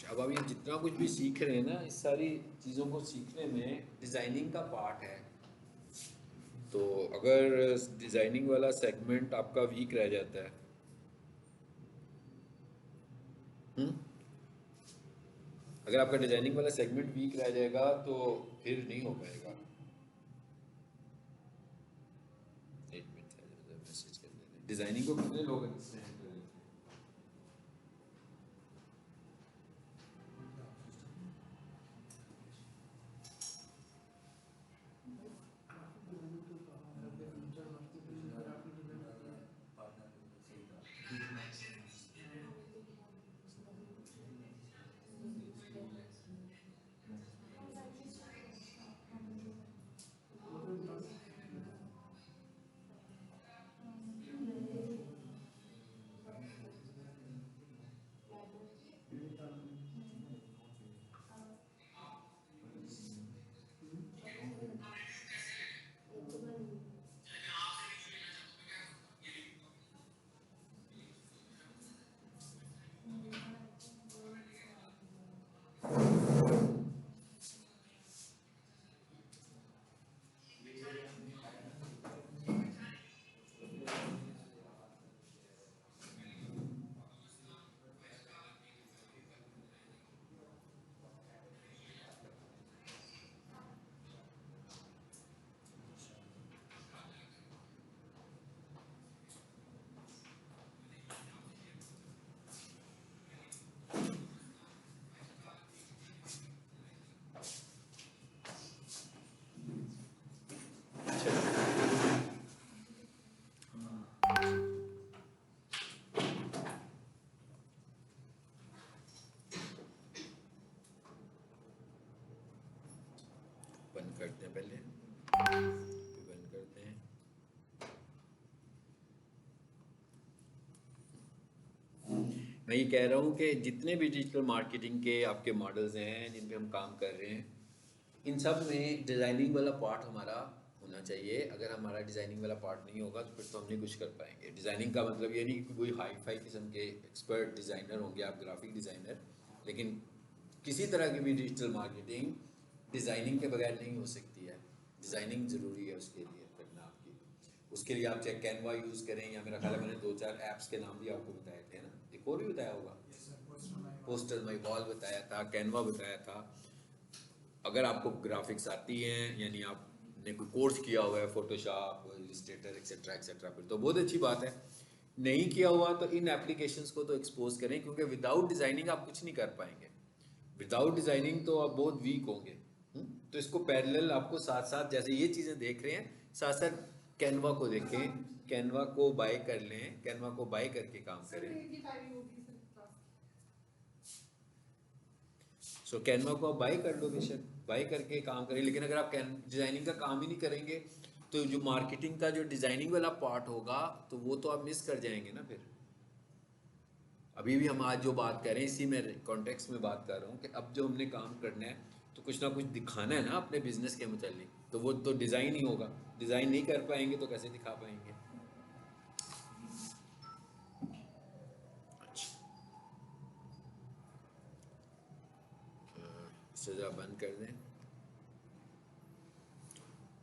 अब आप ये जितना कुछ भी सीख रहे हैं ना, इस सारी चीज़ों को सीखने में डिज़ाइनिंग का पार्ट है। तो अगर डिज़ाइनिंग वाला सेगमेंट आपका वीक रह जाता है, हम्म, अगर आपका डिज़ाइनिंग वाला सेगमेंट वीक रह जाएगा तो फिर नहीं हो पाएगा। एक मिनट मैसेज कर देना, डिज़ाइनिंग को कितने लोग understand कर रहे थे? ग्राफिक डिजाइनिंग तो कहा है, फिर फ्यूचर मार्केटिंग में ग्राफिक डिजाइनिंग। टोटल बता दो कितना है। हम्म, हाँ, बंद करते हैं पहले, फिर बंद करते हैं। मैं ये कह रहा हूँ कि जितने भी डिजिटल मार्केटिंग के आपके मॉडल्स हैं जिन पे हम काम कर रहे हैं, इन सब में डिज़ाइनिंग वाला पार्ट हमारा होना चाहिए। अगर हमारा डिज़ाइनिंग वाला पार्ट नहीं होगा तो फिर तो हम नहीं कुछ कर पाएंगे। डिज़ाइनिंग का मतलब ये नहीं कि कोई हाई फाई किस्म के एक्सपर्ट डिज़ाइनर होंगे आप, ग्राफिक डिज़ाइनर, लेकिन किसी तरह की भी डिजिटल मार्केटिंग डिज़ाइनिंग के बगैर नहीं हो सकती है। डिज़ाइनिंग ज़रूरी है उसके लिए करना आपकी। उसके लिए आप चाहे कैनवा यूज़ करें, या मेरा ख्याल है मैंने 2-4 ऐप्स के नाम भी आपको बताए थे ना, एक और भी बताया होगा, पोस्टर माई वॉल बताया था, कैनवा बताया था। अगर आपको ग्राफिक्स आती हैं, यानी आपने कोई कोर्स किया हुआ है फोटोशॉप, इलस्ट्रेटर एक्सेट्रा एक्सेट्रा, फिर तो बहुत अच्छी बात है। नहीं किया हुआ तो इन एप्लीकेशंस को तो एक्सपोज करें, क्योंकि विदाउट डिज़ाइनिंग आप कुछ नहीं कर पाएंगे। विदाउट डिज़ाइनिंग तो आप बहुत वीक होंगे। तो इसको पैरेलल आपको साथ साथ, जैसे ये चीज़ें देख रहे हैं, साथ साथ कैनवा को देखें, कैनवा को बाय कर लें, कैनवा को बाय करके काम करें। सो कैनवा को आप बाई कर लो, बेशक बाई करके काम करें। लेकिन अगर आप डिज़ाइनिंग का काम ही नहीं करेंगे तो जो मार्केटिंग का जो डिज़ाइनिंग वाला पार्ट होगा तो वो तो आप मिस कर जाएंगे ना फिर। अभी भी हम आज जो बात कर रहे हैं इसी में कॉन्टेक्स्ट में बात कर रहा हूँ कि अब जो हमने काम करना है तो कुछ ना कुछ दिखाना है ना अपने बिजनेस के मुतालिक, तो वो तो डिज़ाइन ही होगा। डिज़ाइन नहीं कर पाएंगे तो कैसे दिखा पाएंगे। अच्छा, इसे ज़रा बंद कर दें।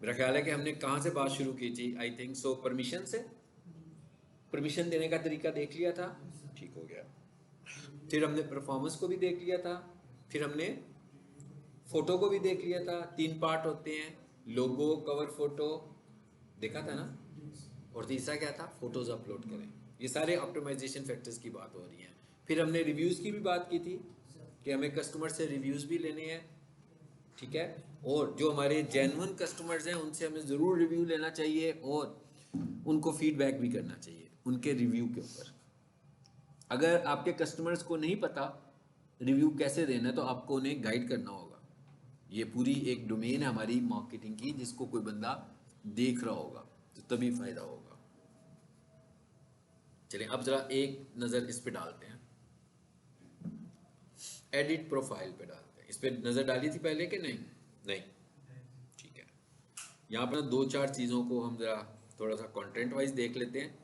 मेरा ख्याल है कि हमने कहाँ से बात शुरू की थी, आई थिंक सो परमिशन से। परमिशन देने का तरीका देख लिया था, यस सर। ठीक हो गया। रिव्यू फिर हमने परफॉर्मेंस को भी देख लिया था, फिर हमने रिव्यू फोटो को भी देख लिया था। 3 पार्ट होते हैं, लोगो, कवर फोटो, देखा था ना। जी सर। और तीसरा क्या था, फोटोज अपलोड करें। ये सारे ऑप्टिमाइजेशन फैक्टर्स की बात हो रही है। फिर हमने रिव्यूज़ की भी बात की थी कि हमें कस्टमर से रिव्यूज़ भी लेने हैं, ठीक है। और जो हमारे जेन्युइन कस्टमर्स हैं उनसे हमें ज़रूर रिव्यू लेना चाहिए, और उनको फीडबैक भी करना चाहिए उनके रिव्यू के ऊपर। अगर आपके कस्टमर्स को नहीं पता रिव्यू कैसे देना है तो आपको उन्हें गाइड करना होगा। ये पूरी एक डोमेन है हमारी मार्केटिंग की, जिसको कोई बंदा देख रहा होगा तो तभी फायदा होगा। चलिए अब जरा एक नज़र इस पे डालते हैं, एडिट प्रोफाइल पे डालते हैं। इस पे नज़र डाली थी पहले कि नहीं? नहीं, ठीक है। यहाँ पर 2-4 चीज़ों को हम जरा थोड़ा सा कंटेंट वाइज देख लेते हैं।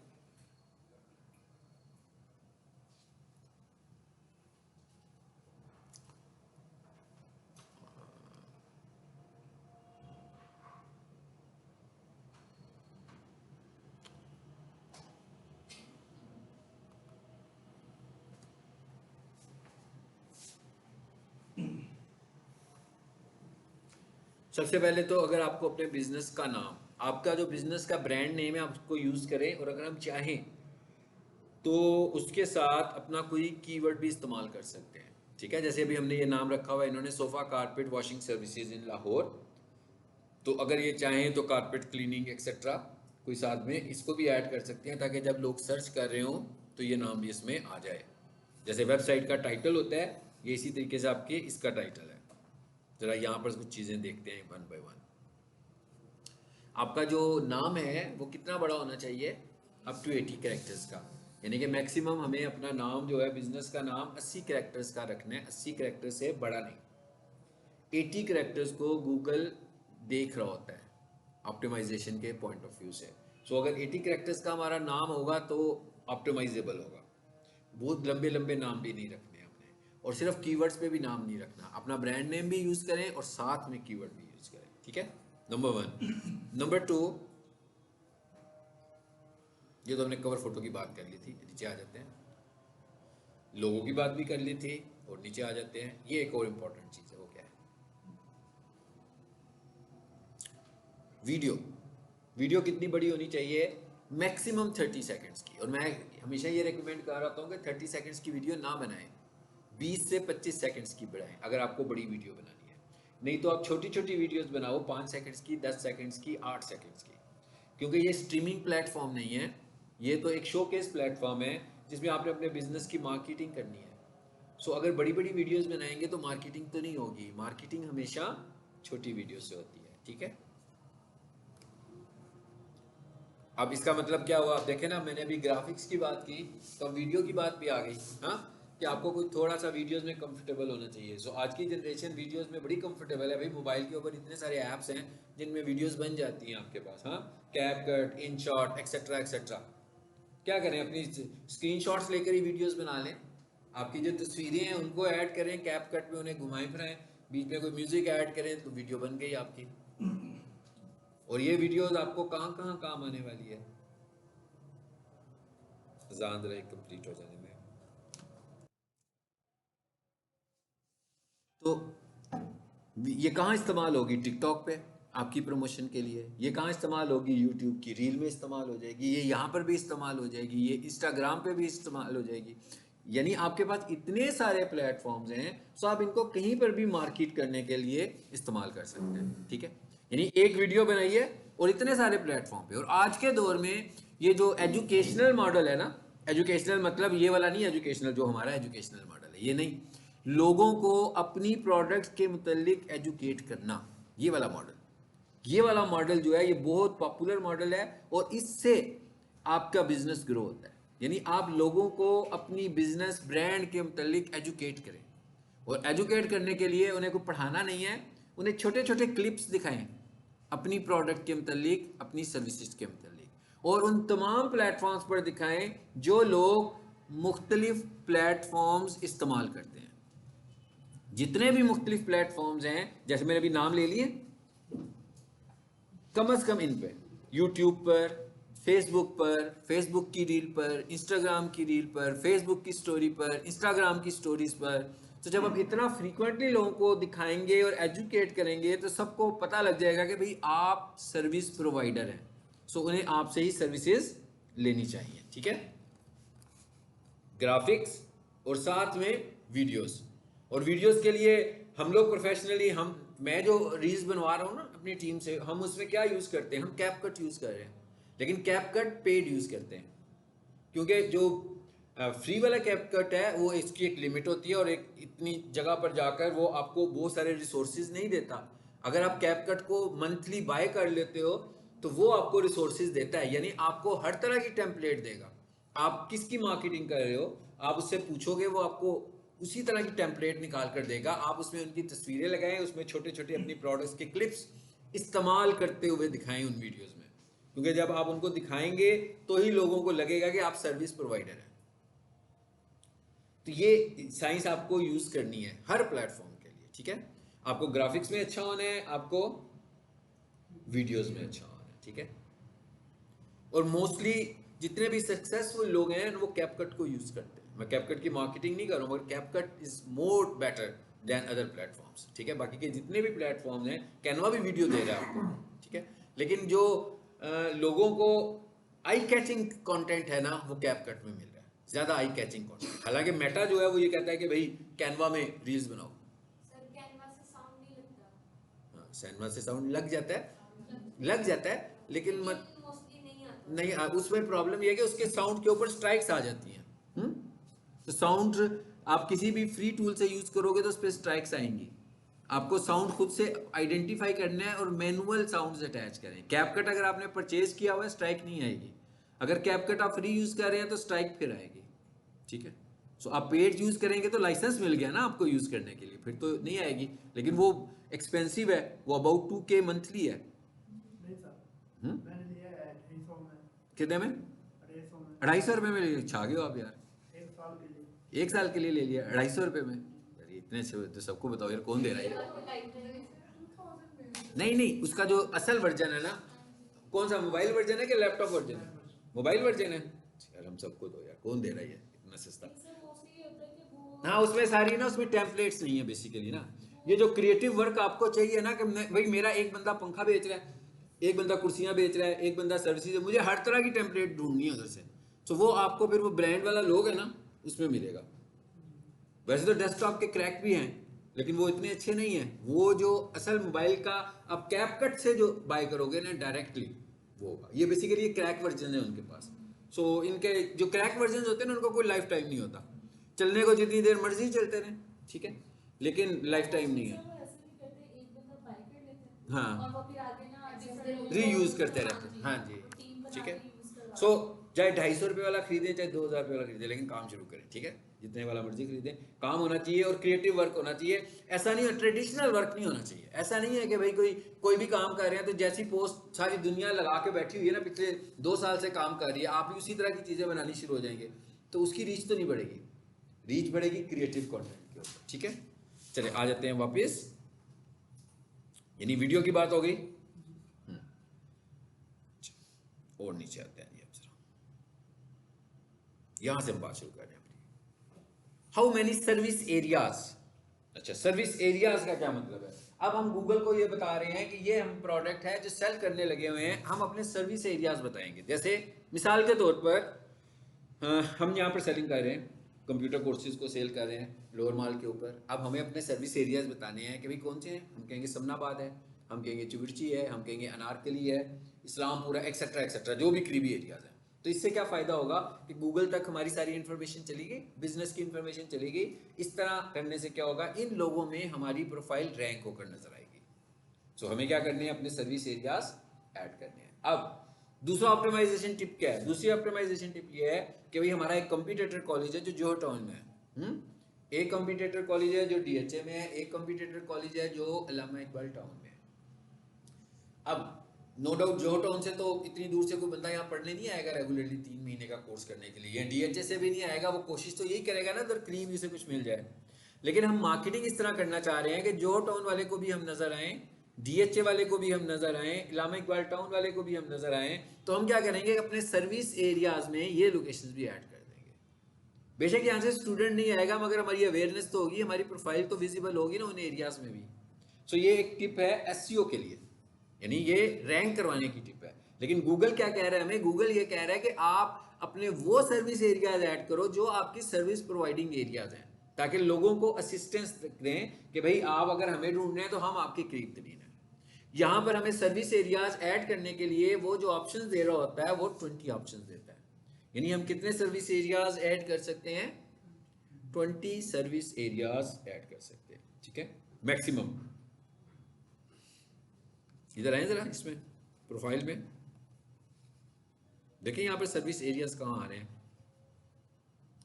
सबसे पहले तो अगर आपको अपने बिजनेस का नाम, आपका जो बिजनेस का ब्रांड नेम है, आप उसको यूज़ करें, और अगर हम चाहें तो उसके साथ अपना कोई कीवर्ड भी इस्तेमाल कर सकते हैं। ठीक है, जैसे अभी हमने ये नाम रखा हुआ है, इन्होंने sofa carpet washing services in Lahore, तो अगर ये चाहें तो कारपेट क्लीनिंग एक्सेट्रा कोई साथ में इसको भी ऐड कर सकते हैं, ताकि जब लोग सर्च कर रहे हों तो ये नाम भी इसमें आ जाए। जैसे वेबसाइट का टाइटल होता है, ये इसी तरीके से आपके इसका टाइटल है। ज़रा यहाँ पर कुछ चीज़ें देखते हैं वन बाय वन। आपका जो नाम है वो कितना बड़ा होना चाहिए? अप टू 80 कैरेक्टर्स का, यानी कि मैक्सिमम हमें अपना नाम जो है बिजनेस का नाम 80 कैरेक्टर्स का रखना है, 80 कैरेक्टर से बड़ा नहीं। 80 कैरेक्टर्स को गूगल देख रहा होता है ऑप्टिमाइजेशन के पॉइंट ऑफ व्यू से। सो अगर 80 कैरेक्टर्स का हमारा नाम होगा तो ऑप्टिमाइजेबल होगा। बहुत लंबे लंबे नाम भी नहीं रखने हमने, और सिर्फ कीवर्ड्स पे भी नाम नहीं रखना, अपना ब्रांड नेम भी यूज़ करें और साथ में कीवर्ड भी यूज़ करें। ठीक है, नंबर 1। नंबर 2, ये तो हमने कवर फोटो की बात कर ली थी, नीचे आ जाते हैं। लोगों की बात भी कर ली थी और नीचे आ जाते हैं। ये एक और इम्पोर्टेंट चीज़ है, वो क्या है? वीडियो। वीडियो कितनी बड़ी होनी चाहिए? मैक्सिमम 30 सेकंड्स की। और मैं हमेशा ये रिकमेंड कर रहा हूँ कि 30 सेकंड्स की वीडियो ना बनाएं, 20 से 25 सेकंड्स की बनाएं अगर आपको बड़ी वीडियो बनानी है। नहीं तो आप छोटी छोटी वीडियोस बनाओ, 5 सेकंड्स की, 10 सेकंड्स की, 8 सेकंड्स की, क्योंकि ये स्ट्रीमिंग प्लेटफॉर्म नहीं है, ये तो एक शोकेस प्लेटफॉर्म है जिसमें आपने अपने बिजनेस की मार्केटिंग करनी है। सो अगर बड़ी बड़ी वीडियोस बनाएंगे तो मार्केटिंग तो नहीं होगी, मार्केटिंग हमेशा छोटी वीडियो से होती है। ठीक है, अब इसका मतलब क्या हुआ? आप देखें ना, मैंने अभी ग्राफिक्स की बात की तो वीडियो की बात भी आ गई। हाँ, कि आपको कोई थोड़ा सा वीडियोस में कंफर्टेबल होना चाहिए। सो आज की जनरेशन वीडियोस में बड़ी कंफर्टेबल है भाई। मोबाइल के ऊपर इतने सारे ऐप्स हैं जिनमें वीडियोस बन जाती हैं आपके पास। हाँ, कैपकट, इनशॉट एक्सेट्रा एक्सेट्रा। क्या करें, अपनी स्क्रीनशॉट्स लेकर ही वीडियोस बना लें। आपकी जो तस्वीरें हैं उनको ऐड करें कैपकट में, उन्हें घुमाएं फिराएं, बीच में कोई म्यूजिक ऐड करें तो वीडियो बन गई आपकी। और ये वीडियोस आपको कहाँ कहाँ काम आने वाली है। अजान जरा कंप्लीट हो जाने में। तो ये कहाँ इस्तेमाल होगी? टिकटॉक पे आपकी प्रमोशन के लिए। ये कहाँ इस्तेमाल होगी? यूट्यूब की रील में इस्तेमाल हो जाएगी। ये यहाँ पर भी इस्तेमाल हो जाएगी, ये इंस्टाग्राम पे भी इस्तेमाल हो जाएगी। यानी आपके पास इतने सारे प्लेटफॉर्म्स हैं, सो आप इनको कहीं पर भी मार्केट करने के लिए इस्तेमाल कर सकते हैं। ठीक है, यानी एक वीडियो बनाइए और इतने सारे प्लेटफॉर्म पे। और आज के दौर में ये जो एजुकेशनल मॉडल है ना, एजुकेशनल मतलब ये वाला नहीं, एजुकेशनल जो हमारा एजुकेशनल मॉडल है ये नहीं, लोगों को अपनी प्रोडक्ट के मुतल्लिक एजुकेट करना, ये वाला मॉडल, ये वाला मॉडल जो है ये बहुत पॉपुलर मॉडल है। और इससे आपका बिजनेस ग्रो होता है। यानी आप लोगों को अपनी बिजनेस ब्रांड के मुतल्लिक एजुकेट करें, और एजुकेट करने के लिए उन्हें कोई पढ़ाना नहीं है, उन्हें छोटे छोटे क्लिप्स दिखाएं अपनी प्रोडक्ट के मुतल्लिक, अपनी सर्विसेज के मुतल्लिक, और उन तमाम प्लेटफॉर्म्स पर दिखाएं जो लोग मुख्तलिफ प्लेटफॉर्म्स इस्तेमाल करते हैं। जितने भी मुख्तलिफ प्लेटफॉर्म्स हैं, जैसे मैंने अभी नाम ले लिए, कम से कम इन पे, यूट्यूब पर, फेसबुक पर, फेसबुक की रील पर, इंस्टाग्राम की रील पर, फेसबुक की स्टोरी पर, इंस्टाग्राम की स्टोरीज पर। तो जब आप इतना फ्रीक्वेंटली लोगों को दिखाएंगे और एजुकेट करेंगे तो सबको पता लग जाएगा कि भाई आप सर्विस प्रोवाइडर हैं, सो उन्हें आपसे ही सर्विसेज लेनी चाहिए। ठीक है, ग्राफिक्स और साथ में वीडियोस। और वीडियोस के लिए हम लोग प्रोफेशनली, मैं जो रील्स बनवा रहा हूँ ना अपनी टीम से, हम उसमें क्या यूज़ करते हैं? हम कैपकट यूज़ कर रहे हैं, लेकिन कैपकट पेड यूज़ करते हैं, क्योंकि जो फ्री वाला कैपकट है वो इसकी एक लिमिट होती है, और एक इतनी जगह पर जाकर वो आपको बहुत सारे रिसोर्सेज नहीं देता। अगर आप कैपकट को मंथली बाय कर लेते हो तो वो आपको रिसोर्सेज देता है, यानी आपको हर तरह की टेम्पलेट देगा। आप किसकी मार्केटिंग कर रहे हो, आप उससे पूछोगे, वो आपको उसी तरह की टेम्पलेट निकाल कर देगा। आप उसमें उनकी तस्वीरें लगाएं, उसमें छोटे छोटे अपनी प्रोडक्ट्स के क्लिप्स इस्तेमाल करते हुए दिखाएं उन वीडियोस में, क्योंकि जब आप उनको दिखाएंगे तो ही लोगों को लगेगा कि आप सर्विस प्रोवाइडर हैं। तो ये साइंस आपको यूज करनी है हर प्लेटफॉर्म के लिए। ठीक है, आपको ग्राफिक्स में अच्छा होना है, आपको वीडियोस में अच्छा होना है। ठीक है, और मोस्टली जितने भी सक्सेसफुल लोग हैं वो कैपकट को यूज करते हैं। मैं कैपकट की मार्केटिंग नहीं कर रहा हूँ, मगर CapCut is more better than other platforms, ठीक है। बाकी के जितने भी प्लेटफॉर्म्स हैं, कैनवा भी वीडियो दे रहा है आपको, ठीक है। लेकिन जो लोगों को आई कैचिंग कंटेंट है ना, वो कैपकट में मिल रहा है, ज़्यादा आई कैचिंग कंटेंट। हालांकि मेटा जो है वो ये कहता है कि भाई कैनवा में रील्स बनाओ। सर कैनवा से साउंड नहीं लगता। हाँ, कैनवा से साउंड लग जाता है, लग जाता है, लेकिन मत मोस्टली नहीं आता। नहीं उसमें प्रॉब्लम ये है कि उसके साउंड के ऊपर स्ट्राइक्स आ जाती हैं। तो साउंड आप किसी भी फ्री टूल से यूज करोगे तो उस पर स्ट्राइक्स आएंगी। आपको साउंड खुद से आइडेंटिफाई करना है और मैनुअल साउंड्स अटैच करें। कैपकट अगर आपने परचेज किया हुआ है, स्ट्राइक नहीं आएगी। अगर कैपकट आप फ्री यूज कर रहे हैं तो स्ट्राइक फिर आएगी, ठीक है। सो आप पेड यूज करेंगे तो लाइसेंस मिल गया ना आपको यूज करने के लिए, फिर तो नहीं आएगी। लेकिन वो एक्सपेंसिव है, वो अबाउट 2K मंथली है। नहीं सर, हम्म? मैंने लिया है 250 में। कितने में? 250 में। 250 रुपये में ले छा गए हो आप यार। 1 साल के लिए। 1 साल के लिए ले लिया 250 रुपये में। यार इतने से तो सबको बताओ यार, कौन दे रहा है ये? नहीं नहीं, उसका जो असल वर्जन है ना, कौन सा मोबाइल वर्जन है कि लैपटॉप वर्जन है? मोबाइल वर्जन है यार। हम सबको दो यार, कौन दे रहा है ये इतना सस्ता? हाँ, उसमें सारी ना, उसमें टेम्पलेट्स नहीं है बेसिकली ना। ये जो क्रिएटिव वर्क आपको चाहिए ना, कि भाई मेरा एक बंदा पंखा बेच रहा है, एक बंदा कुर्सियां बेच रहा है, एक बंदा सर्विसेज, मुझे हर तरह की टेम्पलेट ढूंढनी है उधर से। तो वो आपको फिर वो ब्रांड वाला लोग है ना, उसमें मिलेगा। वैसे तो डेस्कटॉप के क्रैक भी हैं, लेकिन वो इतने अच्छे नहीं हैं। वो जो असल मोबाइल का आप कैपकट से जो बाय करोगे ना डायरेक्टली, वो होगा। ये बेसिकली क्रैक वर्जन है उनके पास। सो इनके जो क्रैक वर्जन होते हैं ना, उनको कोई लाइफ टाइम नहीं होता। चलने को जितनी देर मर्जी चलते रहे, ठीक है, लेकिन लाइफ टाइम नहीं है। हाँ, रीयूज करते रहते हैं। हाँ जी, ठीक है। सो चाहे 250 रुपये वाला खरीदें, चाहे 2000 रुपये वाला खरीदें, लेकिन काम शुरू करें, ठीक है। जितने वाला मर्जी खरीदें, काम होना चाहिए और क्रिएटिव वर्क होना चाहिए। ऐसा नहीं है, ट्रेडिशनल वर्क नहीं होना चाहिए। ऐसा नहीं है कि भाई कोई भी काम कर रहे हैं तो जैसी पोस्ट सारी दुनिया लगा के बैठी हुई है ना, पिछले 2 साल से काम कर रही है, आप भी उसी तरह की चीज़ें बनानी शुरू हो जाएंगे, तो उसकी रीच तो नहीं बढ़ेगी। रीच बढ़ेगी क्रिएटिव कंटेंट के ऊपर, ठीक है। चले आ जाते हैं वापस, यानी वीडियो की बात हो गई। और नीचे आते हैं, यहां से हम बात शुरू कर रहे हैं अपनी। How many service areas. अच्छा, सर्विस एरियाज का क्या मतलब है? अब हम गूगल को ये बता रहे हैं कि ये हम प्रोडक्ट है जो सेल करने लगे हुए हैं, हम अपने सर्विस एरियाज बताएंगे। जैसे मिसाल के तौर पर हम यहाँ पर सेलिंग कर रहे हैं, कंप्यूटर कोर्सेज को सेल कर रहे हैं लोअर माल के ऊपर। अब हमें अपने सर्विस एरियाज बताने हैं कि भाई कौन से हैं। हम कहेंगे समनाबाद है, हम कहेंगे चुविरची है, हम कहेंगे अनारकली है, इस्लामपुरा, एक्सेट्रा एक्सेट्रा, जो भी करीबी एरियाज हैं। तो इससे क्या फ़ायदा होगा कि गूगल तक हमारी सारी इन्फॉर्मेशन चली गई, बिजनेस की इन्फॉर्मेशन चली गई। इस तरह करने से क्या होगा, इन लोगों में हमारी प्रोफाइल रैंक होकर नजर आएगी। सो हमें क्या करने हैं, अपने सर्विस एरियाज ऐड करने हैं। अब दूसरा ऑप्टिमाइजेशन टिप क्या है? दूसरी ऑप्टिमाइजेशन टिप ये है कि भाई हमारा एक कंपटीटर कॉलेज है जो जोहर टाउन में है, एक कंपटीटर कॉलेज है जो DHA में है, एक कंपटीटर कॉलेज है जो अल्लामा इकबाल टाउन में है। अब नो डाउट जोहर टाउन से तो इतनी दूर से कोई बंदा यहाँ पढ़ने नहीं आएगा रेगुलरली 3 महीने का कोर्स करने के लिए। DHA से भी नहीं आएगा, वो कोशिश तो यही करेगा ना उधर करीब ही से कुछ मिल जाए। लेकिन हम मार्केटिंग इस तरह करना चाह रहे हैं कि जोहर टाउन वाले को भी हम नजर आए, DHA वाले को भी हम नजर आए, अल्लामा इकबाल टाउन वाले को भी हम नजर आए। तो हम क्या करेंगे, अपने सर्विस एरियाज में ये लोकेशंस भी ऐड कर देंगे। बेशक यहाँ से स्टूडेंट नहीं आएगा, मगर हमारी अवेयरनेस तो होगी, हमारी प्रोफाइल तो विजिबल होगी ना उन एरियाज में भी। सो ये एक टिप है SEO के लिए, यानी ये रैंक करवाने की टिप है। लेकिन गूगल क्या कह रहा है हमें? गूगल ये कह रहा है कि आप अपने वो सर्विस एरियाज ऐड करो जो आपकी सर्विस प्रोवाइडिंग एरियाज हैं, ताकि लोगों को असिस्टेंस दें कि भाई आप अगर हमें ढूंढ रहे हैं तो हम आपके करीब तरीन हैं। यहाँ पर हमें सर्विस एरियाज ऐड करने के लिए वो जो ऑप्शन दे रहा होता है वो 20 ऑप्शन देता है। यानी हम कितने सर्विस एरियाज ऐड कर सकते हैं? 20 सर्विस एरियाज ऐड कर सकते हैं, ठीक है, मैक्सिमम। इधर आए जरा, इसमें प्रोफाइल में देखिए, यहाँ पर सर्विस एरियाज कहाँ आ रहे हैं,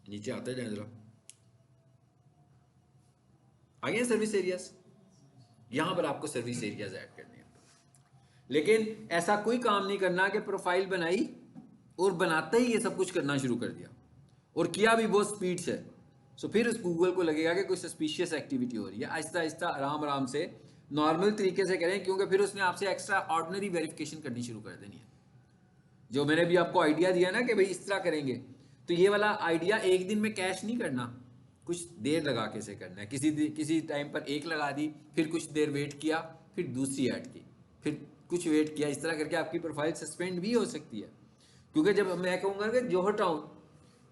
नीचे आते जाए जरा, आ गए सर्विस एरियाज। यहाँ पर आपको सर्विस एरियाज ऐड करने हैं। लेकिन ऐसा कोई काम नहीं करना कि प्रोफाइल बनाई और बनाते ही ये सब कुछ करना शुरू कर दिया, और किया भी बहुत स्पीड से। सो फिर उस गूगल को लगेगा कि कोई सस्पिशियस एक्टिविटी हो रही है। आहिस्ता आहिस्ता आराम आराम से नॉर्मल तरीके से करें, क्योंकि फिर उसने आपसे एक्स्ट्रा ऑर्डिनरी वेरिफिकेशन करनी शुरू कर देनी है। जो मैंने भी आपको आइडिया दिया ना कि भाई इस तरह करेंगे, तो ये वाला आइडिया एक दिन में कैश नहीं करना, कुछ देर लगा के इसे करना है। किसी टाइम पर एक लगा दी, फिर कुछ देर वेट किया, फिर दूसरी ऐड की, फिर कुछ वेट किया, इस तरह करके आपकी प्रोफाइल सस्पेंड भी हो सकती है। क्योंकि जब मैं कहूँगा कि जौहर टाउन,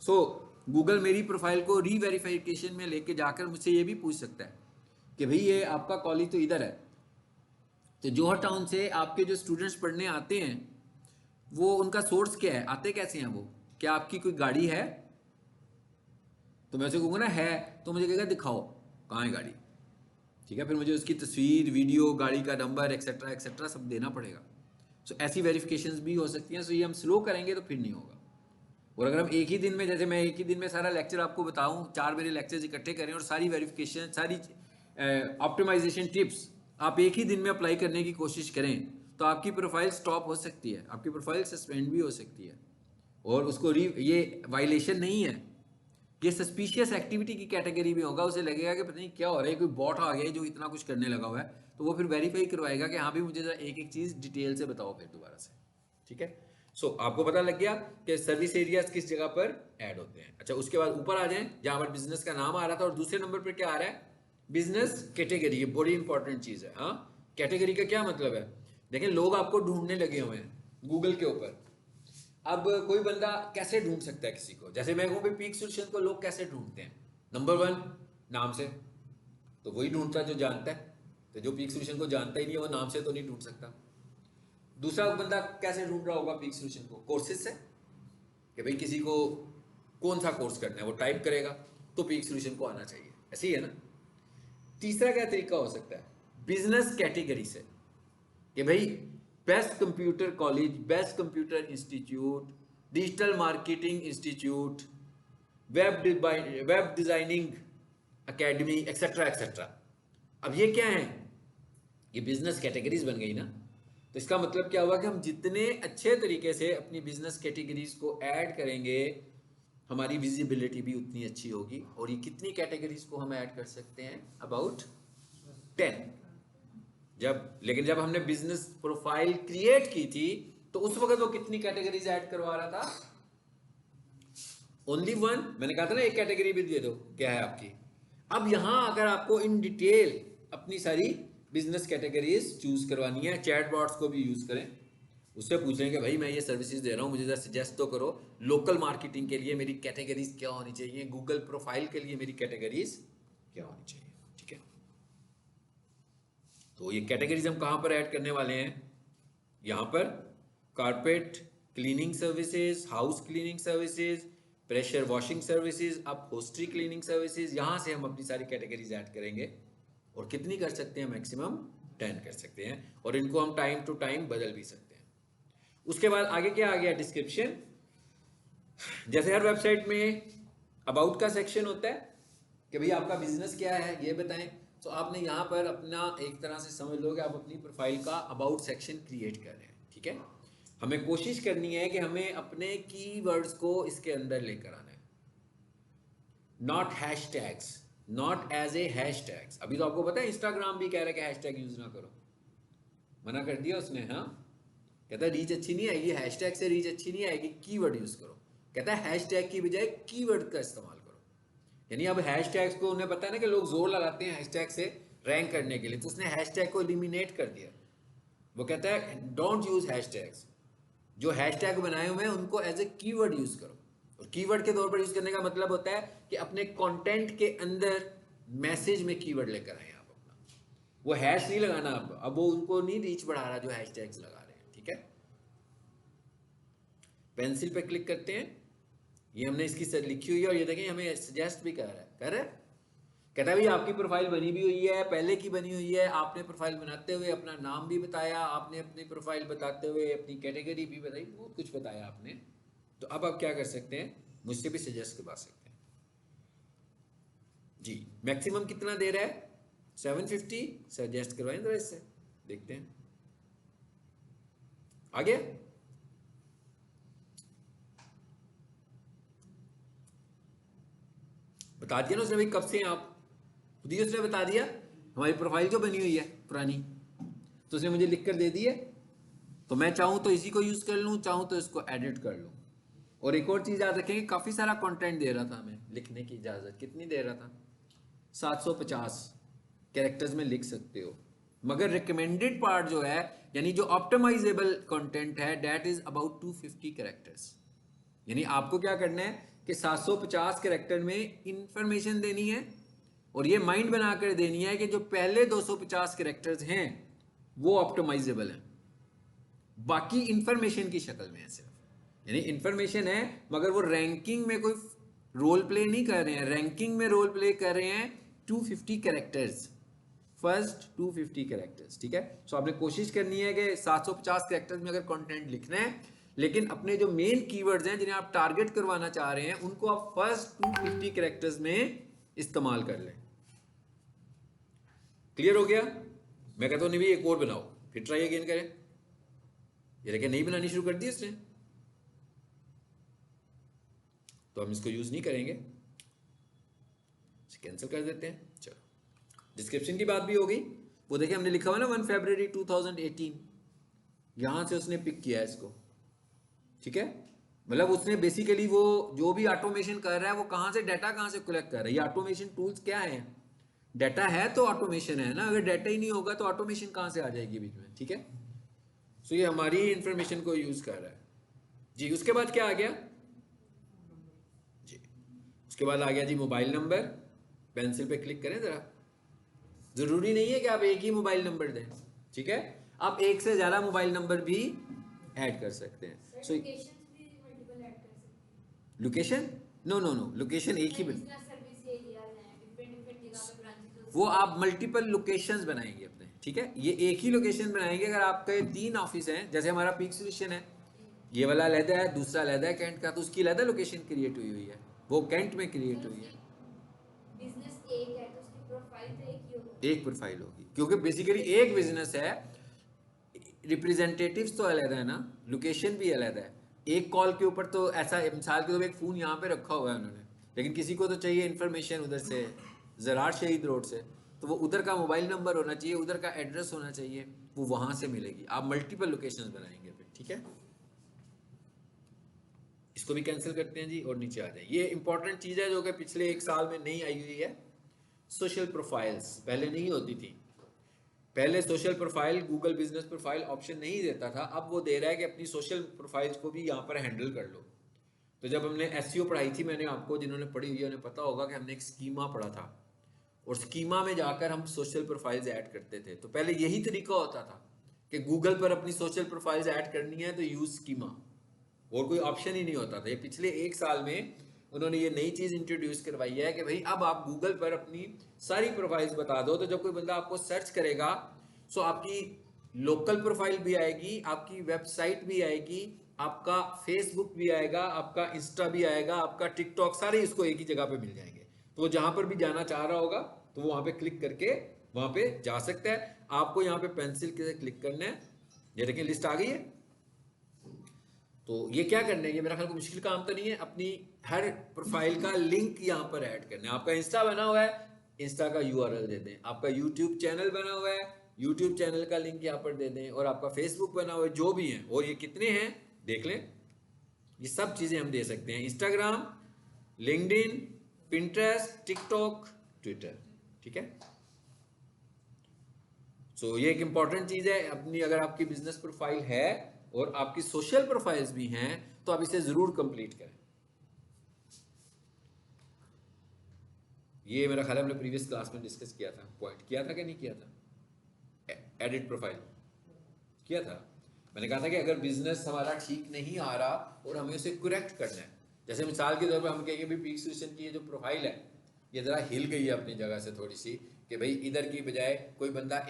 सो गूगल मेरी प्रोफाइल को रीवेरिफिकेशन में लेके जाकर मुझसे ये भी पूछ सकता है कि भाई ये आपका कॉलेज तो इधर है, तो जौहर टाउन से आपके जो स्टूडेंट्स पढ़ने आते हैं वो उनका सोर्स क्या है, आते कैसे हैं वो, क्या आपकी कोई गाड़ी है? तो मैं उसे कहूँगा ना है, तो मुझे कहेगा दिखाओ कहाँ है गाड़ी, ठीक है, फिर मुझे उसकी तस्वीर, वीडियो, गाड़ी का नंबर एक्सेट्रा एक्सेट्रा सब देना पड़ेगा। सो ऐसी वेरिफिकेशंस भी हो सकती हैं। सो ये हम स्लो करेंगे तो फिर नहीं होगा। और अगर हम एक ही दिन में, जैसे मैं एक ही दिन में सारा लेक्चर आपको बताऊं, 4 मेरे लेक्चर्स इकट्ठे करें और सारी वेरिफिकेशन, सारी ऑप्टिमाइजेशन टिप्स आप एक ही दिन में अप्लाई करने की कोशिश करें तो आपकी प्रोफाइल स्टॉप हो सकती है, आपकी प्रोफाइल सस्पेंड भी हो सकती है। और उसको ये वायलेशन नहीं है, ये सस्पिशियस एक्टिविटी की कैटेगरी में होगा। उसे लगेगा कि पता नहीं क्या हो रहा है, कोई बॉट आ गया है जो इतना कुछ करने लगा हुआ है, तो वो फिर वेरीफाई करवाएगा कि हाँ भी मुझे जरा एक एक चीज़ डिटेल से बताओ फिर दोबारा से, ठीक है। सो आपको पता लग गया कि सर्विस एरियाज किस जगह पर ऐड होते हैं। अच्छा, उसके बाद ऊपर आ जाएं जहां पर बिजनेस का नाम आ रहा था, और दूसरे नंबर पर क्या आ रहा है, बिजनेस कैटेगरी। ये बड़ी इंपॉर्टेंट चीज है। हाँ, कैटेगरी का क्या मतलब है, देखें लोग आपको ढूंढने लगे हुए हैं गूगल के ऊपर। अब कोई बंदा कैसे ढूंढ सकता है किसी को, जैसे मैं कहूँ पीक सोल्यूशन को लोग कैसे ढूंढते हैं, नंबर 1 नाम से, तो वही ढूंढता है जो जानता है। तो जो पीक सोल्यूशन को जानता ही नहीं है वो नाम से तो नहीं ढूंढ सकता। दूसरा बंदा कैसे ढूंढ रहा होगा पीक सोल्यूशन को, कोर्सेज से, कि भाई किसी को कौन सा कोर्स करना है वो टाइप करेगा तो पीक सोल्यूशन को आना चाहिए, ऐसे ही है ना। तीसरा क्या तरीका हो सकता है, बिजनेस कैटेगरी से, कि भाई best computer college, best computer institute, digital marketing institute, web designing academy, etcetera etcetera. अब ये क्या है, ये बिजनेस कैटेगरीज बन गई ना। तो इसका मतलब क्या हुआ कि हम जितने अच्छे तरीके से अपनी बिजनेस कैटेगरीज को ऐड करेंगे हमारी विजिबिलिटी भी उतनी अच्छी होगी। और ये कितनी कैटेगरीज को हम ऐड कर सकते हैं, अबाउट 10। लेकिन जब हमने बिजनेस प्रोफाइल क्रिएट की थी तो उस वक्त वो कितनी कैटेगरीज ऐड करवा रहा था, ओनली 1। मैंने कहा था ना एक कैटेगरी भी दे दो, क्या है आपकी। अब यहां अगर आपको इन डिटेल अपनी सारी बिजनेस कैटेगरीज चूज करवानी है, चैट बॉट्स को भी यूज करें, उससे पूछें कि भाई मैं ये सर्विसेज दे रहा हूँ, मुझे जरा सजेस्ट तो करो, लोकल मार्केटिंग के लिए मेरी कैटेगरीज क्या होनी चाहिए, गूगल प्रोफाइल के लिए मेरी कैटेगरीज क्या होनी चाहिए, ठीक है। तो ये कैटेगरीज हम कहां पर ऐड करने वाले हैं, यहां पर carpet cleaning services, house cleaning services, pressure washing services, upholstery cleaning services, यहां से हम अपनी सारी कैटेगरीज ऐड करेंगे। और कितनी कर सकते हैं, मैक्सिमम 10 कर सकते हैं, और इनको हम टाइम टू टाइम बदल भी सकते हैं। उसके बाद आगे क्या आ गया, डिस्क्रिप्शन। जैसे हर वेबसाइट में अबाउट का सेक्शन होता है कि भाई आपका बिजनेस क्या है ये बताएं, तो आपने यहाँ पर अपना एक तरह से समझ लो कि आप अपनी प्रोफाइल का अबाउट सेक्शन क्रिएट कर रहे हैं, ठीक है। हमें कोशिश करनी है कि हमें अपने कीवर्ड्स को इसके अंदर लेकर आना है, not hashtags, not as a hashtags. अभी तो आपको पता है इंस्टाग्राम भी कह रहा है कि हैशटैग यूज ना करो, मना कर दिया उसने। हाँ, कहता है रीच अच्छी नहीं आएगी, हैशटैग से रीच अच्छी नहीं आएगी, कीवर्ड यूज करो। कहता है हैशटैग की बजाय कीवर्ड का इस्तेमाल करो। यानी अब हैशटैग्स को उन्हें पता है ना कि लोग जोर लगाते हैं हैशटैग से रैंक करने के लिए, तो उसने हैशटैग को एलिमिनेट कर दिया। वो कहता है डोंट यूज हैशटैग्स, जो हैशटैग बनाए हुए हैं उनको एज ए कीवर्ड यूज करो। और कीवर्ड के तौर पर यूज करने का मतलब होता है कि अपने कंटेंट के अंदर मैसेज में कीवर्ड लेकर आए आप अपना, वो हैश नहीं लगाना। अब वो उनको नहीं रीच बढ़ा रहा जो हैशटैग्स लगा रहे हैं, ठीक है। पेंसिल पे क्लिक करते हैं, ये हमने इसकी लिखी हुई है, और ये देखें हमें सजेस्ट भी कर रहा है, कहता है भाई आपकी प्रोफाइल बनी भी हुई है, पहले की बनी हुई है, आपने प्रोफाइल बनाते हुए अपना नाम भी बताया, आपने अपनी प्रोफाइल बताते हुए अपनी कैटेगरी भी बताई, बहुत कुछ बताया आपने। तो अब आप क्या कर सकते हैं, मुझसे भी सजेस्ट करवा सकते हैं जी। मैक्सिमम कितना दे रहा है, 750, सजेस्ट करवाएं जरा इससे, देखते हैं आगे। बता दिया ना उसने भाई कब से आप, खुद ही उसने बता दिया हमारी प्रोफाइल जो बनी हुई है पुरानी, तो उसने मुझे लिख कर दे दी है। तो मैं चाहूं तो इसी को यूज कर लूं, चाहूं तो इसको एडिट कर लूं, और एक और चीज़ याद रखें कि काफ़ी सारा कंटेंट दे रहा था हमें लिखने की इजाज़त। कितनी दे रहा था? 750 कैरेक्टर्स में लिख सकते हो, मगर रिकमेंडेड पार्ट जो है यानी जो ऑप्टिमाइजेबल कंटेंट है दैट इज अबाउट 250 कैरेक्टर्स। यानी आपको क्या करना है कि 750 कैरेक्टर में इंफॉर्मेशन देनी है और ये माइंड बनाकर देनी है कि जो पहले 250 कैरेक्टर्स हैं वो ऑप्टिमाइजेबल हैं, बाकी इंफॉर्मेशन की शक्ल में है सिर्फ। यानी इंफॉर्मेशन है मगर वो रैंकिंग में कोई रोल प्ले नहीं कर रहे हैं, रैंकिंग में रोल प्ले कर रहे हैं 250 कैरेक्टर्स, फर्स्ट 250 कैरेक्टर्स। ठीक है, सो आपने कोशिश करनी है कि 750 कैरेक्टर्स में अगर कंटेंट लिखना है, लेकिन अपने जो मेन कीवर्ड्स हैं जिन्हें आप टारगेट करवाना चाह रहे हैं उनको आप फर्स्ट 250 कैरेक्टर्स में इस्तेमाल कर लें। क्लियर हो गया? मैं कहता हूं नहीं भाई एक और बनाओ, फिर ट्राई अगेन करें। ये लेकिन नहीं बनानी शुरू कर दी इसने, तो हम इसको यूज नहीं करेंगे, कैंसिल कर देते हैं। चलो, डिस्क्रिप्शन की बात भी हो गई। वो देखिए हमने लिखा हुआ ना 1 फरवरी 2018, यहां से उसने पिक किया है इसको। ठीक है, मतलब उसने बेसिकली वो जो भी ऑटोमेशन कर रहा है वो कहां से डाटा कहां से कलेक्ट कर रहा है। ये ऑटोमेशन टूल्स क्या है? डाटा है तो ऑटोमेशन है ना, अगर डाटा ही नहीं होगा तो ऑटोमेशन कहां से आ जाएगी बीच में। ठीक है, सो ये हमारी इंफॉर्मेशन को यूज कर रहा है जी। उसके बाद क्या आ गया जी? उसके बाद आ गया जी मोबाइल नंबर। पेंसिल पे क्लिक करें जरा। जरूरी नहीं है कि आप एक ही मोबाइल नंबर दें, ठीक है, आप एक से ज्यादा मोबाइल नंबर भी ऐड कर सकते हैं। सो लोकेशंस भी मल्टीपल ऐड कर सकते हैं। Location no no no, location एक ही बिजनेस सर्विस एरियाज हैं, डिफरेंट जगह पे ब्रांचेस। वो आप मल्टीपल लोकेशंस बनाएंगे अपने। ठीक है, ये एक ही लोकेशन बनाएंगे। अगर आपके 3 ऑफिस हैं, जैसे हमारा पीक सोल्यूशन है, ये वाला अलहदा है, दूसरा अलहदा है कैंट का, तो उसकी अलहदा लोकेशन क्रिएट हुई है, वो कैंट में क्रिएट हुई है। बिजनेस एक है तो उसकी प्रोफाइल तो एक ही होगी। एक प्रोफाइल होगी क्योंकि बेसिकली एक बिजनेस है, रिप्रेजेंटेटिव्स तो अलग है ना, लोकेशन भी अलग है। एक कॉल के ऊपर तो ऐसा मिसाल के तौर पे एक फ़ोन यहाँ पे रखा हुआ है उन्होंने, लेकिन किसी को तो चाहिए इन्फॉर्मेशन उधर से ज़रार शहीद रोड से, तो वो उधर का मोबाइल नंबर होना चाहिए, उधर का एड्रेस होना चाहिए, वो वहाँ से मिलेगी। आप मल्टीपल लोकेशंस बनाएंगे फिर। ठीक है, इसको भी कैंसिल करते हैं जी और नीचे आ जाए। ये इंपॉर्टेंट चीज़ है जो कि पिछले 1 साल में नहीं आई हुई है। सोशल प्रोफाइल्स पहले नहीं होती थी। पहले social profile Google business profile option नहीं देता था, अब वो दे रहा है कि अपनी सोशल प्रोफाइल्स को भी यहाँ पर हैंडल कर लो। तो जब हमने एसईओ पढ़ाई थी, मैंने आपको, जिन्होंने पढ़ी हुई है उन्हें पता होगा कि हमने एक स्कीमा पढ़ा था और स्कीमा में जाकर हम सोशल प्रोफाइल्स ऐड करते थे। तो पहले यही तरीका होता था कि गूगल पर अपनी सोशल प्रोफाइल्स ऐड करनी है तो यूज स्कीमा, और कोई ऑप्शन ही नहीं होता था। ये पिछले 1 साल में उन्होंने ये नई चीज इंट्रोड्यूस करवाई है कि भाई अब आप गूगल पर अपनी सारी प्रोफाइल्स बता दो, तो जब कोई बंदा आपको सर्च करेगा सो आपकी लोकल प्रोफाइल भी आएगी, आपकी वेबसाइट भी आएगी, आपका फेसबुक भी आएगा, आपका इंस्टा भी आएगा, आपका टिकटॉक, सारे इसको एक ही जगह पे मिल जाएंगे। तो वो जहां पर भी जाना चाह रहा होगा तो वो वहां पे क्लिक करके वहां पे जा सकता है। आपको यहाँ पे पेंसिल के क्लिक करना है, ये देखिए लिस्ट आ गई है। तो ये क्या करना है, ये मेरा ख्याल कोई मुश्किल काम तो नहीं है। अपनी हर प्रोफाइल का लिंक यहाँ पर ऐड करना है। आपका इंस्टा बना हुआ है, इंस्टा का यूआरएल दे दें। आपका यूट्यूब चैनल बना हुआ है, यूट्यूब चैनल का लिंक यहाँ पर दे दें। और आपका फेसबुक बना हुआ है, जो भी है, और ये कितने हैं देख लें, ये सब चीज़ें हम दे सकते हैं। Instagram, LinkedIn, Pinterest, TikTok, Twitter. ठीक है, सो ये एक इंपॉर्टेंट चीज़ है अपनी। अगर आपकी बिजनेस प्रोफाइल है और आपकी सोशल प्रोफाइल्स भी हैं तो आप इसे जरूर कंप्लीट करें। ये मेरा ख्याल है हमने प्रीवियस क्लास में डिस्कस किया था, पॉइंट किया था कि नहीं किया था? एडिट प्रोफाइल किया था। मैंने कहा था कि अगर बिजनेस हमारा ठीक नहीं आ रहा और हमें उसे करेक्ट करना है, जैसे मिसाल के तौर पर हम कहेंगे भी पीक सोल्यूशन की ये जो प्रोफाइल है ये ज़रा हिल गई है अपनी जगह से थोड़ी सी, कि भाई इधर की बजाय कोई बंदा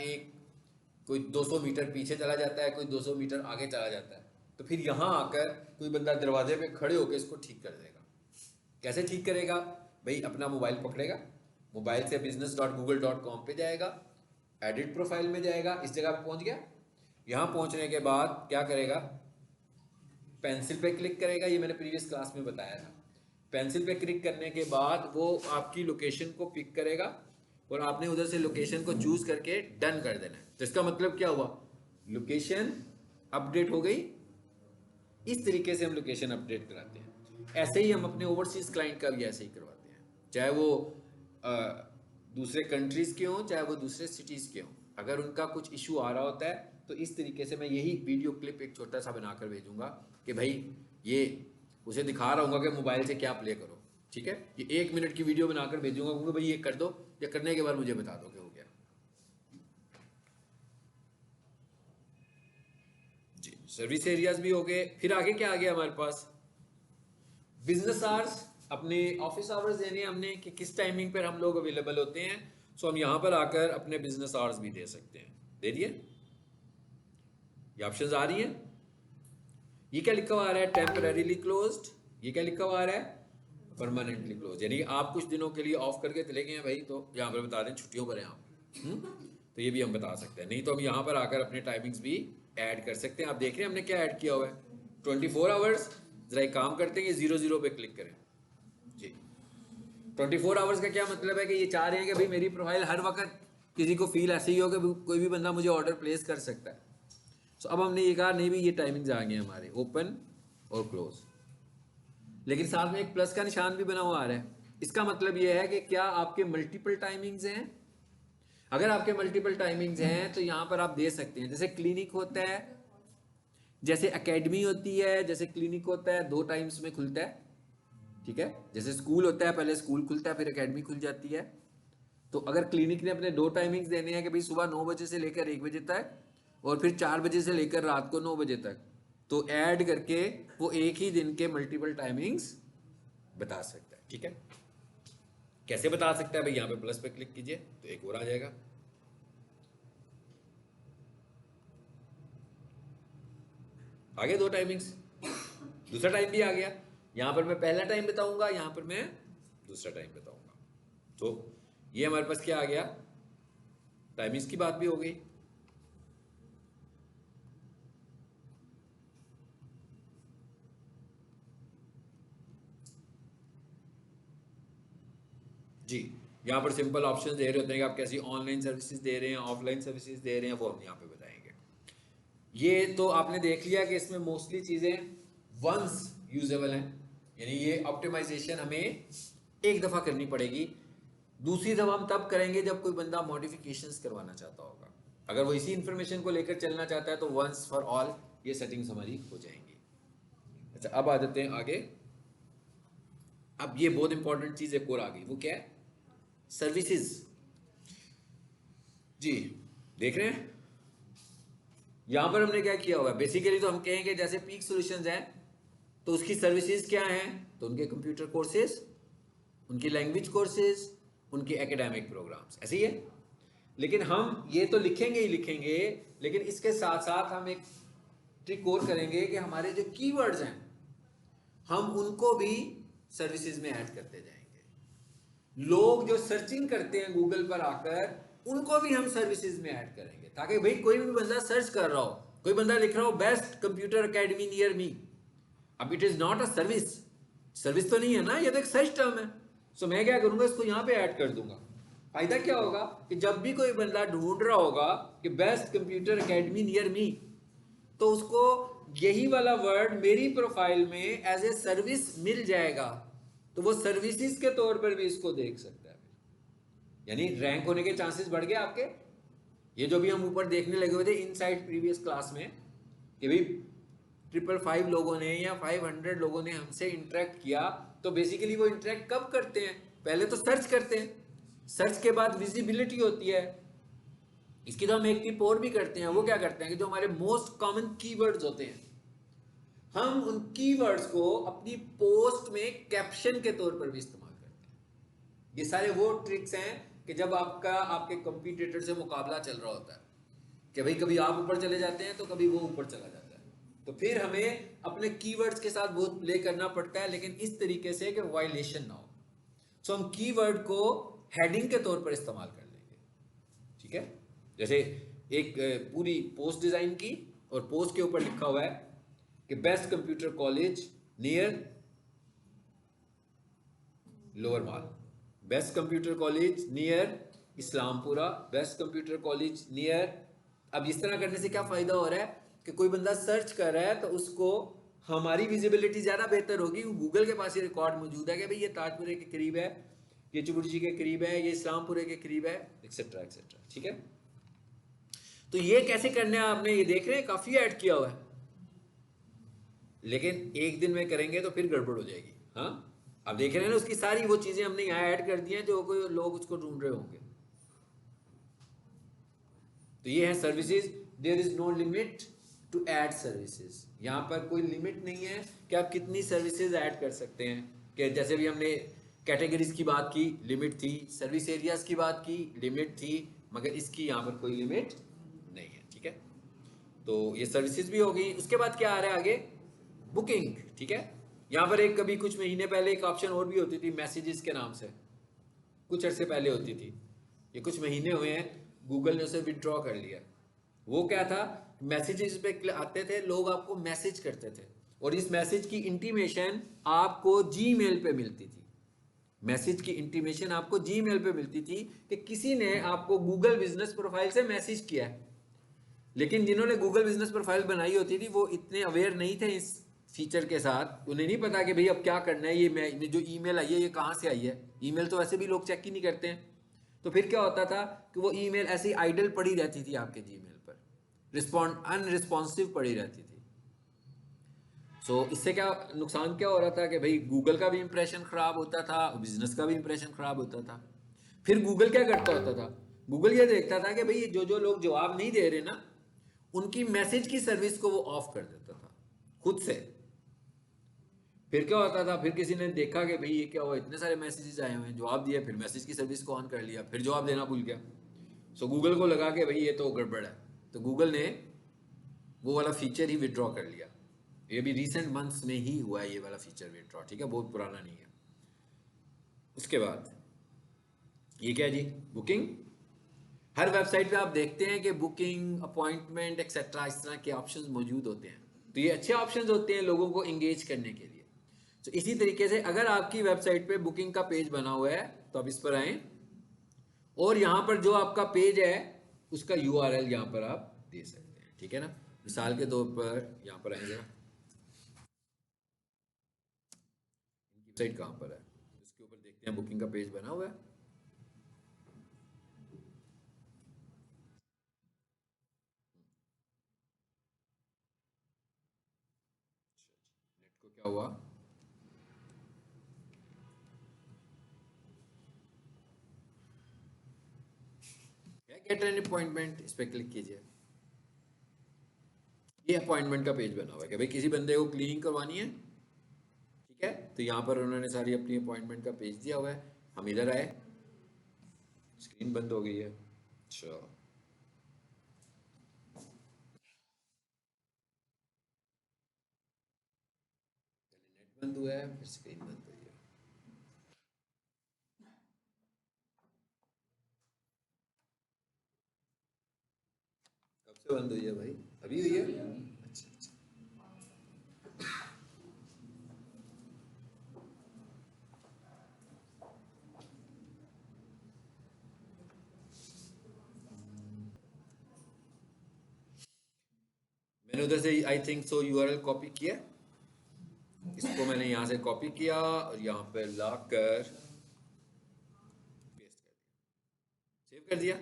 कोई 200 मीटर पीछे चला जाता है, कोई 200 मीटर आगे चला जाता है, तो फिर यहाँ आकर कोई बंदा दरवाजे पे खड़े होकर इसको ठीक कर देगा। कैसे ठीक करेगा भाई? अपना मोबाइल पकड़ेगा, मोबाइल से business.google.com पे जाएगा, एडिट प्रोफाइल में जाएगा, इस जगह पे पहुंच गया। यहाँ पहुंचने के बाद क्या करेगा? पेंसिल पे क्लिक करेगा, ये मैंने प्रीवियस क्लास में बताया था। पेंसिल पे क्लिक करने के बाद वो आपकी लोकेशन को पिक करेगा और आपने उधर से लोकेशन को चूज करके डन कर देना है। तो इसका मतलब क्या हुआ? लोकेशन अपडेट हो गई। इस तरीके से हम लोकेशन अपडेट कराते हैं। ऐसे ही हम अपने ओवरसीज क्लाइंट का भी ऐसे ही करवाते हैं, चाहे वो दूसरे कंट्रीज़ के हों, चाहे वो दूसरे सिटीज़ के हों। अगर उनका कुछ इशू आ रहा होता है तो इस तरीके से मैं यही वीडियो क्लिप एक छोटा सा बनाकर भेजूंगा कि भाई ये उसे दिखा रहा हूँ कि मोबाइल से क्या प्ले करो, ठीक है। ये 1 मिनट की वीडियो बनाकर भेजूंगा क्योंकि भाई ये कर दो, या करने के बाद मुझे बता दो कि हो गया। जी, सर्विस एरियाज भी हो गए। फिर आगे क्या आ गया हमारे पास, बिजनेस आवर्स। अपने ऑफिस आवर्स देने हमने कि किस टाइमिंग पर हम लोग अवेलेबल होते हैं। सो हम यहाँ पर आकर अपने बिजनेस आवर्स भी दे सकते हैं। दे दिए, ये ऑप्शंस आ रही हैं। ये क्या लिखा हुआ आ रहा है, टेम्परेरीली क्लोज्ड। ये क्या लिखा हुआ आ रहा है, परमानेंटली क्लोज। यानी आप कुछ दिनों के लिए ऑफ करके चले गए हैं भाई, तो यहाँ पर बता दें छुट्टियों पर हैं आप, तो ये भी हम बता सकते हैं। नहीं तो हम यहाँ पर आकर अपने टाइमिंग्स भी ऐड कर सकते हैं। आप देख रहे हैं हमने क्या ऐड किया हुआ है, 24 आवर्स। जरा एक काम करते हैं, ये 00 पे क्लिक करें जी। 24 आवर्स का क्या मतलब है कि ये चाह रहे हैं कि भाई मेरी प्रोफाइल हर वक्त किसी को फील ऐसे ही हो कि कोई भी बंदा मुझे ऑर्डर प्लेस कर सकता है। सो अब हमने ये कहा नहीं भी, ये टाइमिंग्स आ गए हमारे ओपन और क्लोज, लेकिन साथ में एक प्लस का निशान भी बना हुआ आ रहा है। इसका मतलब ये है कि क्या आपके मल्टीपल टाइमिंग्स हैं। अगर आपके मल्टीपल टाइमिंग्स हैं तो यहाँ पर आप दे सकते हैं, जैसे क्लिनिक होता है, जैसे एकेडमी होती है, जैसे क्लिनिक होता है 2 टाइम्स में खुलता है, ठीक है। जैसे स्कूल होता है, पहले स्कूल खुलता है फिर एकेडमी खुल जाती है। तो अगर क्लिनिक ने अपने 2 टाइमिंग्स देने हैं कि भाई सुबह 9 बजे से लेकर 1 बजे तक और फिर 4 बजे से लेकर रात को 9 बजे तक, तो ऐड करके वो एक ही दिन के मल्टीपल टाइमिंग्स बता सकता है, ठीक है। कैसे बता सकता है भाई, यहाँ पे प्लस पे क्लिक कीजिए तो एक और आ जाएगा। आगे 2 टाइमिंग्स, दूसरा टाइम भी आ गया। यहाँ पर मैं पहला टाइम बताऊंगा, यहाँ पर मैं दूसरा टाइम बताऊंगा। तो ये हमारे पास क्या आ गया, टाइमिंग्स की बात भी हो गई। जी, यहाँ पर सिंपल ऑप्शन दे रहे होते हैं कि आप कैसी ऑनलाइन सर्विसेज दे रहे हैं, ऑफलाइन सर्विसेज दे रहे हैं, वो हम यहाँ पे बताएंगे। ये तो आपने देख लिया कि इसमें मोस्टली चीज़ें वंस यूजेबल हैं, यानी ये ऑप्टिमाइजेशन हमें एक दफ़ा करनी पड़ेगी। दूसरी दफ़ा हम तब करेंगे जब कोई बंदा मॉडिफिकेशंस करवाना चाहता होगा। अगर वो इसी इन्फॉर्मेशन को लेकर चलना चाहता है तो वंस फॉर ऑल ये सेटिंग्स हमारी हो जाएंगी। अच्छा, अब आ जाते हैं आगे। अब ये बहुत इंपॉर्टेंट चीज़ एक और आ गई, वो क्या है, सर्विसेज। जी, देख रहे हैं यहां पर हमने क्या किया हुआ है। बेसिकली तो हम कहेंगे जैसे पीक सॉल्यूशंस हैं तो उसकी सर्विसेज क्या हैं, तो उनके कंप्यूटर कोर्सेज, उनकी लैंग्वेज कोर्सेज, उनके एकेडमिक प्रोग्राम्स, ऐसे ही है। लेकिन हम ये तो लिखेंगे ही लिखेंगे, लेकिन इसके साथ साथ हम एक ट्रिक और करेंगे कि हमारे जो कीवर्ड्स हैं हम उनको भी सर्विसेज में ऐड करते जाएंगे। लोग जो सर्चिंग करते हैं गूगल पर आकर, उनको भी हम सर्विसेज में ऐड करेंगे, ताकि भाई कोई भी बंदा सर्च कर रहा हो, कोई बंदा लिख रहा हो best computer academy near me, अब it is not a service, service तो नहीं है ना, ये तो एक सर्च टर्म है। सो मैं क्या करूंगा, इसको यहाँ पे ऐड कर दूंगा। फायदा क्या होगा कि जब भी कोई बंदा ढूंढ रहा होगा कि बेस्ट कंप्यूटर एकेडमी नियर मी, तो उसको यही वाला वर्ड मेरी प्रोफाइल में एज ए सर्विस मिल जाएगा, तो वो सर्विसेज के तौर पर भी इसको देख सकता है। यानी रैंक होने के चांसेस बढ़ गए आपके। ये जो भी हम ऊपर देखने लगे हुए थे इनसाइड प्रीवियस क्लास में कि भाई 555 लोगों ने या 500 लोगों ने हमसे इंटरेक्ट किया, तो बेसिकली वो इंटरेक्ट कब करते हैं, पहले तो सर्च करते हैं, सर्च के बाद विजिबिलिटी होती है। इसकी तो हम एक टिप और भी करते हैं, वो क्या करते हैं कि जो हमारे मोस्ट कॉमन कीवर्ड्स होते हैं, हम उन कीवर्ड्स को अपनी पोस्ट में कैप्शन के तौर पर भी इस्तेमाल करते हैं। ये सारे वो ट्रिक्स हैं कि जब आपके कंपटीटर से मुकाबला चल रहा होता है कि भाई कभी आप ऊपर चले जाते हैं तो कभी वो ऊपर चला जाता है, तो फिर हमें अपने कीवर्ड्स के साथ बहुत प्ले करना पड़ता है, लेकिन इस तरीके से कि वायलेशन ना हो। सो हम कीवर्ड को हेडिंग के तौर पर इस्तेमाल कर लेंगे, ठीक है। जैसे एक पूरी पोस्ट डिजाइन की और पोस्ट के ऊपर लिखा हुआ है कि best computer college near Lower Mall, best computer college near Islampura, best computer college near. अब इस तरह करने से क्या फायदा हो रहा है कि कोई बंदा सर्च कर रहा है तो उसको हमारी विजिबिलिटी ज़्यादा बेहतर होगी। गूगल के पास ये रिकॉर्ड मौजूद है कि भाई ये ताजपुरे के करीब है, ये चुबुर्जी के करीब है, ये इस्लामपुरे के करीब है, एक्सेट्रा एक्सेट्रा। ठीक है, तो ये कैसे करना है आपने, ये देख रहे हैं काफ़ी ऐड किया हुआ है, लेकिन एक दिन में करेंगे तो फिर गड़बड़ हो जाएगी। हाँ, आप देख रहे हैं ना, उसकी सारी वो चीज़ें हमने यहाँ ऐड कर दी हैं जो कोई लोग उसको ढूंढ रहे होंगे। तो ये है services, there is no limit to add services. यहाँ पर कोई लिमिट नहीं है कि आप कितनी सर्विसेज ऐड कर सकते हैं। कि जैसे भी हमने कैटेगरीज की बात की, लिमिट थी, सर्विस एरियाज की बात की, लिमिट थी, मगर इसकी यहाँ पर कोई लिमिट नहीं है। ठीक है, तो ये सर्विसेज भी हो गई। उसके बाद क्या आ रहा है आगे, बुकिंग। ठीक है, यहाँ पर एक कभी कुछ महीने पहले एक ऑप्शन और भी होती थी मैसेजेस के नाम से, कुछ अरसे पहले होती थी, ये कुछ महीने हुए हैं गूगल ने उसे विड्रॉ कर लिया। वो क्या था, मैसेजेस पे आते थे, लोग आपको मैसेज करते थे और इस मैसेज की इंटीमेशन आपको जीमेल पे मिलती थी। मैसेज की इंटीमेशन आपको जीमेल पे मिलती थी कि किसी ने आपको गूगल बिजनेस प्रोफाइल से मैसेज किया है। लेकिन जिन्होंने गूगल बिजनेस प्रोफाइल बनाई होती थी वो इतने अवेयर नहीं थे इस फीचर के साथ, उन्हें नहीं पता कि भाई अब क्या करना है, ये जो ईमेल आई है ये कहाँ से आई है। ईमेल तो वैसे भी लोग चेक ही नहीं करते हैं। तो फिर क्या होता था कि वो ईमेल ऐसे ही आइडल पड़ी रहती थी आपके जीमेल पर, अनरिस्पॉन्सिव पड़ी रहती थी। सो इससे क्या नुकसान क्या हो रहा था कि भाई गूगल का भी इंप्रेशन खराब होता था, बिजनेस का भी इंप्रेशन खराब होता था। फिर गूगल क्या करता होता था, गूगल ये देखता था कि भाई जो जो लोग जवाब नहीं दे रहे ना, उनकी मैसेज की सर्विस को वो ऑफ कर देता था खुद से। फिर क्या होता था, फिर किसी ने देखा कि भाई ये क्या हुआ, इतने सारे मैसेजेस आए हुए हैं, जवाब दिया, फिर मैसेज की सर्विस को ऑन कर लिया, फिर जवाब देना भूल गया। सो गूगल को लगा कि भाई ये तो गड़बड़ है, तो गूगल ने वो वाला फीचर ही विड्रॉ कर लिया। ये भी रिसेंट मंथ्स में ही हुआ है ये वाला फीचर विड्रॉ। ठीक है, बहुत पुराना नहीं है। उसके बाद ये क्या है जी, बुकिंग। हर वेबसाइट पे आप देखते हैं कि बुकिंग, अपॉइंटमेंट एक्सेट्रा इस तरह के ऑप्शंस मौजूद होते हैं। तो ये अच्छे ऑप्शंस होते हैं लोगों को एंगेज करने के लिए। तो इसी तरीके से अगर आपकी वेबसाइट पे बुकिंग का पेज बना हुआ है तो आप इस पर आए और यहाँ पर जो आपका पेज है उसका URL यहाँ पर आप दे सकते हैं। ठीक है ना, मिसाल के तौर पर यहाँ पर आएंगे, वेबसाइट कहाँ पर है इसके ऊपर देखते हैं, बुकिंग का पेज बना हुआ है। नेट को क्या हुआ, गेट एन अपॉइंटमेंट, इस पर क्लिक कीजिए। ये अपॉइंटमेंट का पेज बना हुआ है कि भाई किसी बंदे को क्लीनिंग करवानी है। ठीक है, तो यहाँ पर उन्होंने सारी अपनी अपॉइंटमेंट का पेज दिया हुआ है। हम इधर आए, स्क्रीन बंद हो गई है। अच्छा, नेट बंद हुआ है, फिर स्क्रीन बंद हुई है। कब से बंद हुई है भाई, अभी हुई है? अच्छा अच्छा, मैंने उधर से I think so URL copy किया, इसको मैंने यहाँ से कॉपी किया और यहाँ पे लाकर पेस्ट कर दिया, सेव कर दिया।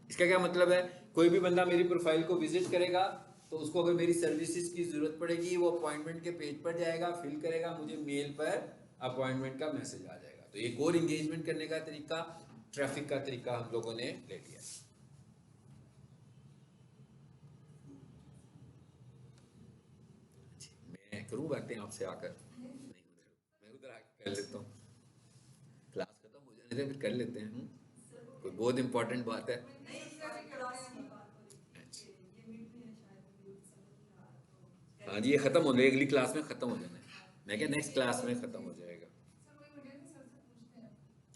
इसका क्या मतलब है, कोई भी बंदा मेरी प्रोफाइल को विजिट करेगा तो उसको अगर मेरी सर्विसेज की जरूरत पड़ेगी वो अपॉइंटमेंट के पेज पर जाएगा, फिल करेगा, मुझे मेल पर अपॉइंटमेंट का मैसेज आ जाएगा। तो एक और इंगेजमेंट करने का तरीका, ट्रैफिक का तरीका हम लोगों ने ले लिया। मैं करूँ बातें आपसे आकर, नहीं उधर, मैं उधर आकर कर लेता हूँ, क्लास खत्म हो जाने से फिर कर लेते हैं। कोई बहुत इंपॉर्टेंट बात है? अच्छा, हाँ जी, ये खत्म हो जाएगा, अगली क्लास में खत्म हो जाना है। मैं क्या नेक्स्ट क्लास में खत्म हो जाएगा।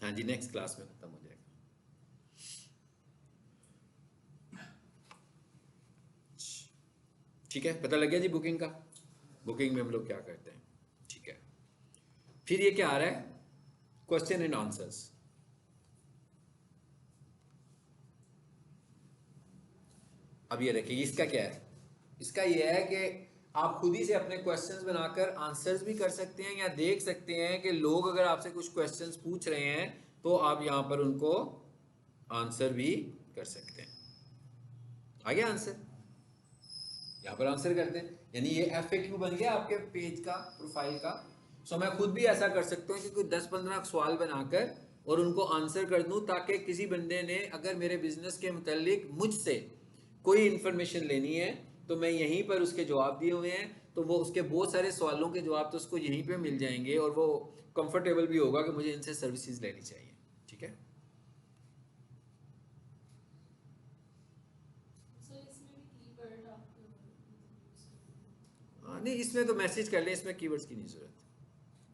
हाँ जी, नेक्स्ट क्लास में खत्म हो जाएगा। ठीक है, पता लग गया जी बुकिंग का, बुकिंग में हम लोग क्या करते हैं। ठीक है, फिर ये क्या आ रहा है, क्वेश्चन एंड आंसर्स। अब ये देखिए इसका क्या है, इसका ये है कि आप खुद ही से अपने क्वेश्चंस बनाकर आंसर्स भी कर सकते हैं, या देख सकते हैं कि लोग अगर आपसे कुछ क्वेश्चंस पूछ रहे हैं तो आप यहाँ पर उनको आंसर भी कर सकते हैं। आ गया आंसर, यहाँ पर आंसर करते हैं, यानी ये FAQ बन गया आपके पेज का, प्रोफाइल का। सो मैं खुद भी ऐसा कर सकता हूँ कि कोई 10-15 सवाल बनाकर और उनको आंसर कर दूं, ताकि किसी बंदे ने अगर मेरे बिजनेस के मुतालिक मुझसे कोई इन्फॉर्मेशन लेनी है तो मैं यहीं पर उसके जवाब दिए हुए हैं, तो वो उसके बहुत सारे सवालों के जवाब तो उसको यहीं पे मिल जाएंगे और वो कंफर्टेबल भी होगा कि मुझे इनसे सर्विसेज लेनी चाहिए। ठीक है, नहीं इसमें तो मैसेज कर लें, इसमें कीवर्ड्स की नहीं जरूरत।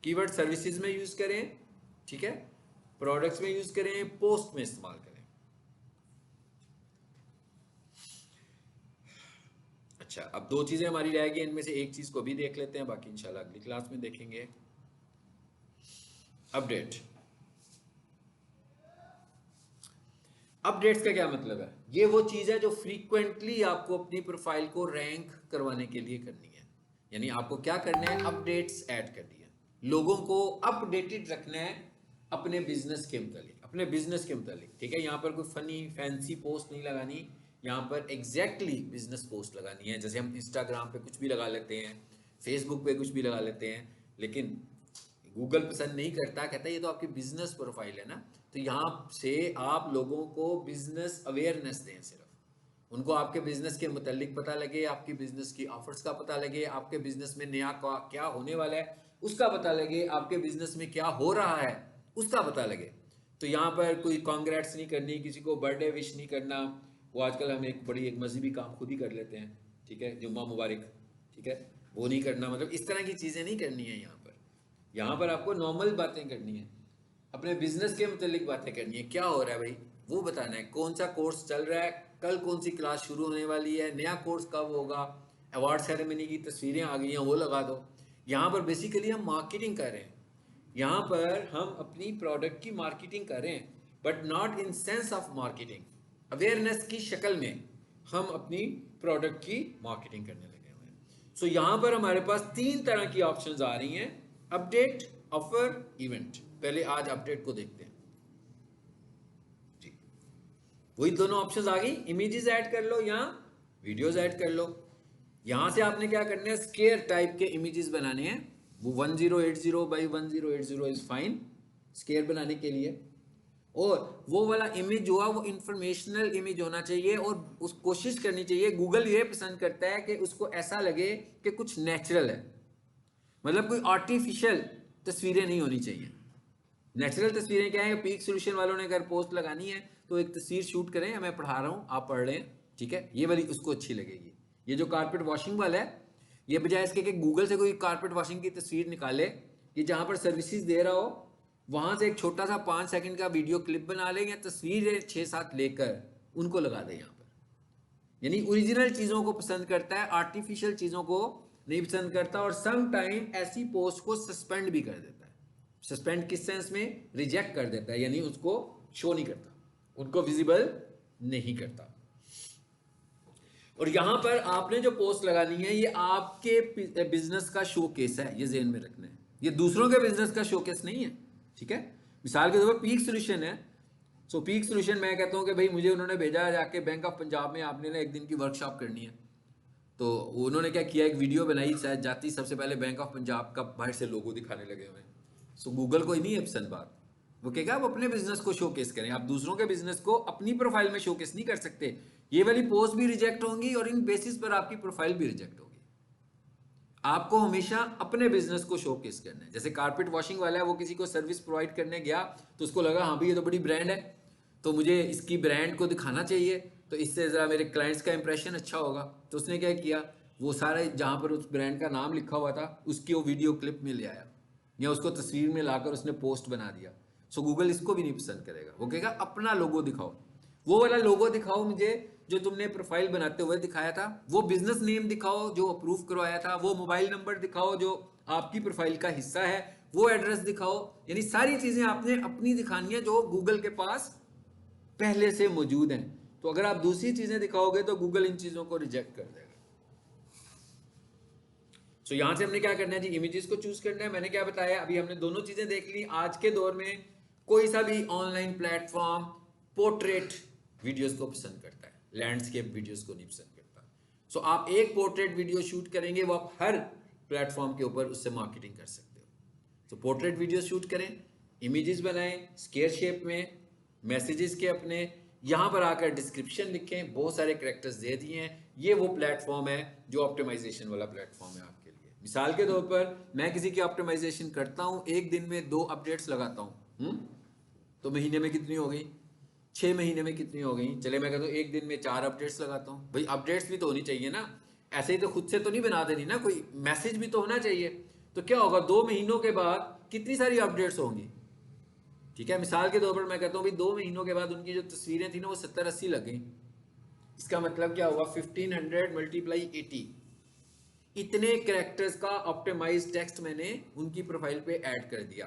कीवर्ड सर्विसेज में यूज करें, ठीक है, प्रोडक्ट्स में यूज करें, पोस्ट में इस्तेमाल करें। अच्छा, अब 2 चीजें हमारी रह गई, इनमें से एक चीज को भी देख लेते हैं, बाकी इंशाल्लाह अगली क्लास में देखेंगे। अपडेट। अपडेट्स का क्या मतलब है? ये वो चीज है जो फ्रीक्वेंटली आपको अपनी प्रोफाइल को रैंक करवाने के लिए करनी है। यानी आपको क्या करना है, अपडेट्स ऐड करनी है, लोगों को अपडेटेड रखना है अपने बिजनेस के मुतालिक, अपने बिजनेस के मुतालिक। ठीक है, यहाँ पर कोई फनी फैंसी पोस्ट नहीं लगानी, यहाँ पर एग्जैक्टली बिजनेस पोस्ट लगानी है। जैसे हम इंस्टाग्राम पे कुछ भी लगा लेते हैं, फेसबुक पे कुछ भी लगा लेते हैं, लेकिन गूगल पसंद नहीं करता, कहता है ये तो आपकी बिजनेस प्रोफाइल है ना। तो यहाँ से आप लोगों को बिजनेस अवेयरनेस दें, सिर्फ उनको आपके बिजनेस के मुतालिक पता लगे, आपकी बिजनेस की ऑफर्स का पता लगे, आपके बिजनेस में नया क्या होने वाला है उसका पता लगे, आपके बिजनेस में क्या हो रहा है उसका पता लगे। तो यहाँ पर कोई कॉन्ग्रेट्स नहीं करनी, किसी को बर्थडे विश नहीं करना। वो आजकल हम एक मजहबी काम खुद ही कर लेते हैं, ठीक है, जुम्मा मुबारक, ठीक है, वो नहीं करना। मतलब इस तरह की चीज़ें नहीं करनी है यहाँ पर आपको नॉर्मल बातें करनी है, अपने बिजनेस के मुतालिक बातें करनी है। क्या हो रहा है भाई वो बताना है, कौन सा कोर्स चल रहा है, कल कौन सी क्लास शुरू होने वाली है, नया कोर्स कब होगा, अवार्ड सेरेमनी की तस्वीरें आ गई हैं वो लगा दो। यहाँ पर बेसिकली हम मार्केटिंग कर रहे हैं, यहाँ पर हम अपनी प्रोडक्ट की मार्केटिंग कर रहे हैं, but not in sense of marketing, awareness की शक्ल में हम अपनी प्रोडक्ट की मार्केटिंग करने लगे हुए हैं। सो यहाँ पर हमारे पास 3 तरह की ऑप्शंस आ रही हैं, अपडेट, ऑफर, इवेंट। पहले आज अपडेट को देखते हैं जी। वही दोनों ऑप्शंस आ गई, इमेजेस ऐड कर लो या वीडियोस ऐड कर लो। यहां से आपने क्या करना है, स्केयर टाइप के इमेजेस बनाने हैं। वो 1080 बाई 1080 इज फाइन स्केयर बनाने के लिए, और वो वाला इमेज जो है वो इंफॉर्मेशनल इमेज होना चाहिए, और उस कोशिश करनी चाहिए, गूगल ये पसंद करता है कि उसको ऐसा लगे कि कुछ नेचुरल है, मतलब कोई आर्टिफिशियल तस्वीरें नहीं होनी चाहिए। नेचुरल तस्वीरें क्या है, पीक सोल्यूशन वालों ने अगर पोस्ट लगानी है तो एक तस्वीर शूट करें, मैं पढ़ा रहा हूँ आप पढ़ रहे हैं, ठीक है, ये वाली उसको अच्छी लगेगी। ये जो कारपेट वॉशिंग वाला है, ये बजाय इसके कि गूगल से कोई कारपेट वॉशिंग की तस्वीर निकाले, ये जहाँ पर सर्विसेज दे रहा हो वहाँ से एक छोटा सा 5 सेकंड का वीडियो क्लिप बना लें या तस्वीर 6-7 लेकर उनको लगा दें यहाँ पर। यानी ओरिजिनल चीज़ों को पसंद करता है, आर्टिफिशियल चीज़ों को नहीं पसंद करता, और सम टाइम ऐसी पोस्ट को सस्पेंड भी कर देता है। सस्पेंड किस सेंस में, रिजेक्ट कर देता है, यानी उसको शो नहीं करता, उनको विजिबल नहीं करता। और यहां पर आपने जो पोस्ट लगानी है ये आपके बिजनेस का शोकेस है, ये ज़हन में रखना है, ये दूसरों के बिजनेस का शोकेस नहीं है। ठीक है, मिसाल के तौर पर पीक सोल्यूशन है, सो पीक सोल्यूशन मैं कहता हूं कि भाई मुझे उन्होंने भेजा है जाके बैंक ऑफ पंजाब में आपने ना 1 दिन की वर्कशॉप करनी है, तो उन्होंने क्या किया, एक वीडियो बनाई, शायद जाती सबसे पहले बैंक ऑफ पंजाब का बाहर से लोगो दिखाने लगे हुए। सो गूगल को ही नहीं है पसंद बात, वो कहेगा आप अपने बिजनेस को शोकेस करें, आप दूसरों के बिजनेस को अपनी प्रोफाइल में शोकेस नहीं कर सकते। ये वाली पोस्ट भी रिजेक्ट होंगी और इन बेसिस पर आपकी प्रोफाइल भी रिजेक्ट होगी। आपको हमेशा अपने बिजनेस को शोकेस करना है। जैसे कारपेट वॉशिंग वाला है, वो किसी को सर्विस प्रोवाइड करने गया तो उसको लगा हाँ भाई ये तो बड़ी ब्रांड है, तो मुझे इसकी ब्रांड को दिखाना चाहिए, तो इससे ज़रा मेरे क्लाइंट्स का इंप्रेशन अच्छा होगा। तो उसने क्या किया, वो सारे जहाँ पर उस ब्रांड का नाम लिखा हुआ था उसकी वो वीडियो क्लिप में ले आया या उसको तस्वीर में लाकर उसने पोस्ट बना दिया। सो गूगल इसको भी नहीं पसंद करेगा, वो कहेगा अपना लोगो दिखाओ, वो वाला लोगो दिखाओ मुझे जो तुमने प्रोफाइल बनाते हुए दिखाया था, वो बिजनेस नेम दिखाओ जो अप्रूव करवाया था, वो मोबाइल नंबर दिखाओ जो आपकी प्रोफाइल का हिस्सा है, वो एड्रेस दिखाओ। यानी सारी चीजें आपने अपनी दिखानी है जो गूगल के पास पहले से मौजूद हैं। तो अगर आप दूसरी चीजें दिखाओगे तो गूगल इन चीजों को रिजेक्ट कर देगा। सो यहाँ से हमने क्या करना है जी, इमेजेस को चूज करना है। मैंने क्या बताया, अभी हमने दोनों चीजें देख ली। आज के दौर में कोई सा भी ऑनलाइन प्लेटफॉर्म पोर्ट्रेट वीडियोस को पसंद करता है, लैंडस्केप वीडियोस को नहीं पसंद करता। सो आप एक पोर्ट्रेट वीडियो शूट करेंगे, वो आप हर प्लेटफॉर्म के ऊपर उससे मार्केटिंग कर सकते हो। तो पोर्ट्रेट वीडियो शूट करें, इमेजेस बनाएं स्क्वायर शेप में, मैसेजेस के अपने यहाँ पर आकर डिस्क्रिप्शन लिखें, बहुत सारे कैरेक्टर्स दे दिए हैं। ये वो प्लेटफॉर्म है जो ऑप्टिमाइजेशन वाला प्लेटफॉर्म है आपके लिए। मिसाल के तौर पर मैं किसी की ऑप्टिमाइजेशन करता हूँ, एक दिन में 2 अपडेट्स लगाता हूँ, तो महीने में कितनी हो गई, 6 महीने में कितनी हो गई। चले मैं कहता हूँ एक दिन में 4 अपडेट्स लगाता हूँ। भाई अपडेट्स भी तो होनी चाहिए ना, ऐसे ही तो खुद से तो नहीं बना देनी ना, कोई मैसेज भी तो होना चाहिए। तो क्या होगा, 2 महीनों के बाद कितनी सारी अपडेट्स होंगी। ठीक है, मिसाल के तौर पर मैं कहता हूँ भाई 2 महीनों के बाद उनकी जो तस्वीरें थी ना वो 70-80 लग गई। इसका मतलब क्या हुआ, 1500 × 80, इतने कैरेक्टर्स का ऑप्टिमाइज टेक्स्ट मैंने उनकी प्रोफाइल पे ऐड कर दिया।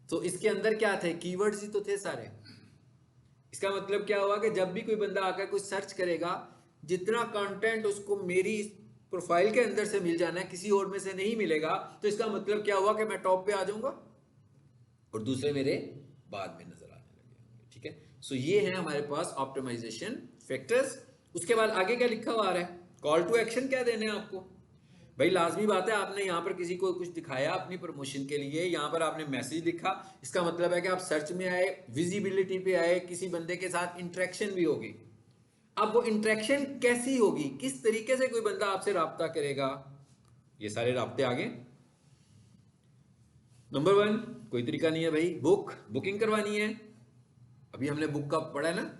तो इसके अंदर क्या थे, कीवर्ड्स ही तो थे सारे। इसका मतलब क्या हुआ कि जब भी कोई बंदा आकर कुछ सर्च करेगा, जितना कंटेंट उसको मेरी प्रोफाइल के अंदर से मिल जाना है, किसी और में से नहीं मिलेगा, तो इसका मतलब क्या हुआ कि मैं टॉप पे आ जाऊंगा और दूसरे मेरे बाद में नजर आने लगे। ठीक है, सो ये है हमारे पास ऑप्टिमाइजेशन फैक्टर्स। उसके बाद आगे क्या लिखा हुआ आ रहा है, कॉल टू एक्शन क्या देने हैं आपको। भाई लाजमी बात है, आपने यहाँ पर किसी को कुछ दिखाया अपनी प्रमोशन के लिए, यहाँ पर आपने मैसेज लिखा, इसका मतलब है कि आप सर्च में आए, विजिबिलिटी पे आए, किसी बंदे के साथ इंटरेक्शन भी होगी। अब वो इंटरेक्शन कैसी होगी, किस तरीके से कोई बंदा आपसे राब्ता करेगा, ये सारे राब्ते आगे। नंबर 1 कोई तरीका नहीं है भाई, बुकिंग करवानी है, अभी हमने बुक का पढ़ा है ना।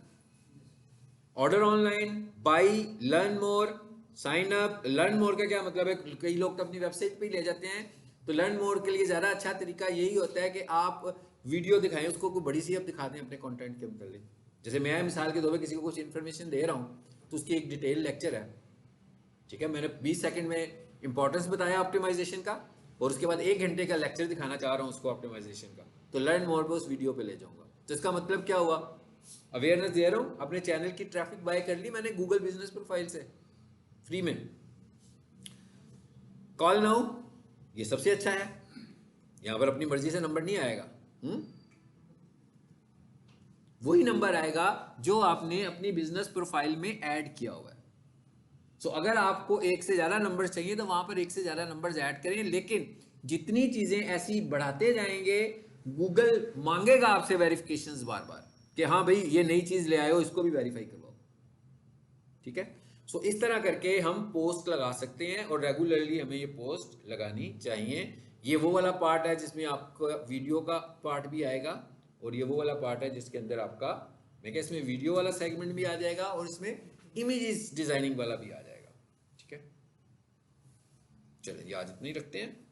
Order online, buy, learn more, sign up. Learn more का क्या मतलब है, कई लोग तो अपनी वेबसाइट पे ही ले जाते हैं। तो लर्न मोर के लिए ज़्यादा अच्छा तरीका यही होता है कि आप वीडियो दिखाएं उसको, कोई बड़ी सी आप दिखा दें अपने कंटेंट के मतलब। जैसे मैं मिसाल के तौर पर किसी को कुछ इन्फॉर्मेशन दे रहा हूँ तो उसकी एक डिटेल लेक्चर है। ठीक है, मैंने 20 सेकंड में इंपॉर्टेंस बताया ऑप्टिमाइजेशन का, और उसके बाद 1 घंटे का लेक्चर दिखाना चाह रहा हूँ उसको ऑप्टिमाइजेशन का, तो लर्न मोर पे उस वीडियो पे ले जाऊंगा। तो इसका मतलब क्या हुआ, अवेयरनेस दे रहा हूँ, अपने चैनल की ट्रैफिक बाय कर ली मैंने गूगल बिजनेस प्रोफाइल से फ्री में। कॉल नाउ, ये सबसे अच्छा है, यहां पर अपनी मर्जी से नंबर नहीं आएगा, वही नंबर आएगा जो आपने अपनी बिजनेस प्रोफाइल में ऐड किया हुआ है। सो अगर आपको 1 से ज्यादा नंबर चाहिए तो वहां पर 1 से ज्यादा नंबर्स ऐड करें, लेकिन जितनी चीजें ऐसी बढ़ाते जाएंगे, गूगल मांगेगा आपसे वेरिफिकेशंस बार बार कि हाँ भाई ये नई चीज ले आए हो, इसको भी वेरीफाई करवाओ। ठीक है, सो इस तरह करके हम पोस्ट लगा सकते हैं, और रेगुलरली हमें ये पोस्ट लगानी चाहिए। ये वो वाला पार्ट है जिसमें आपका वीडियो का पार्ट भी आएगा, और ये वो वाला पार्ट है जिसके अंदर आपका, मैं क्या, इसमें वीडियो वाला सेगमेंट भी आ जाएगा और इसमें इमेजेस डिजाइनिंग वाला भी आ जाएगा। ठीक है, चलिए आज इतना ही रखते हैं।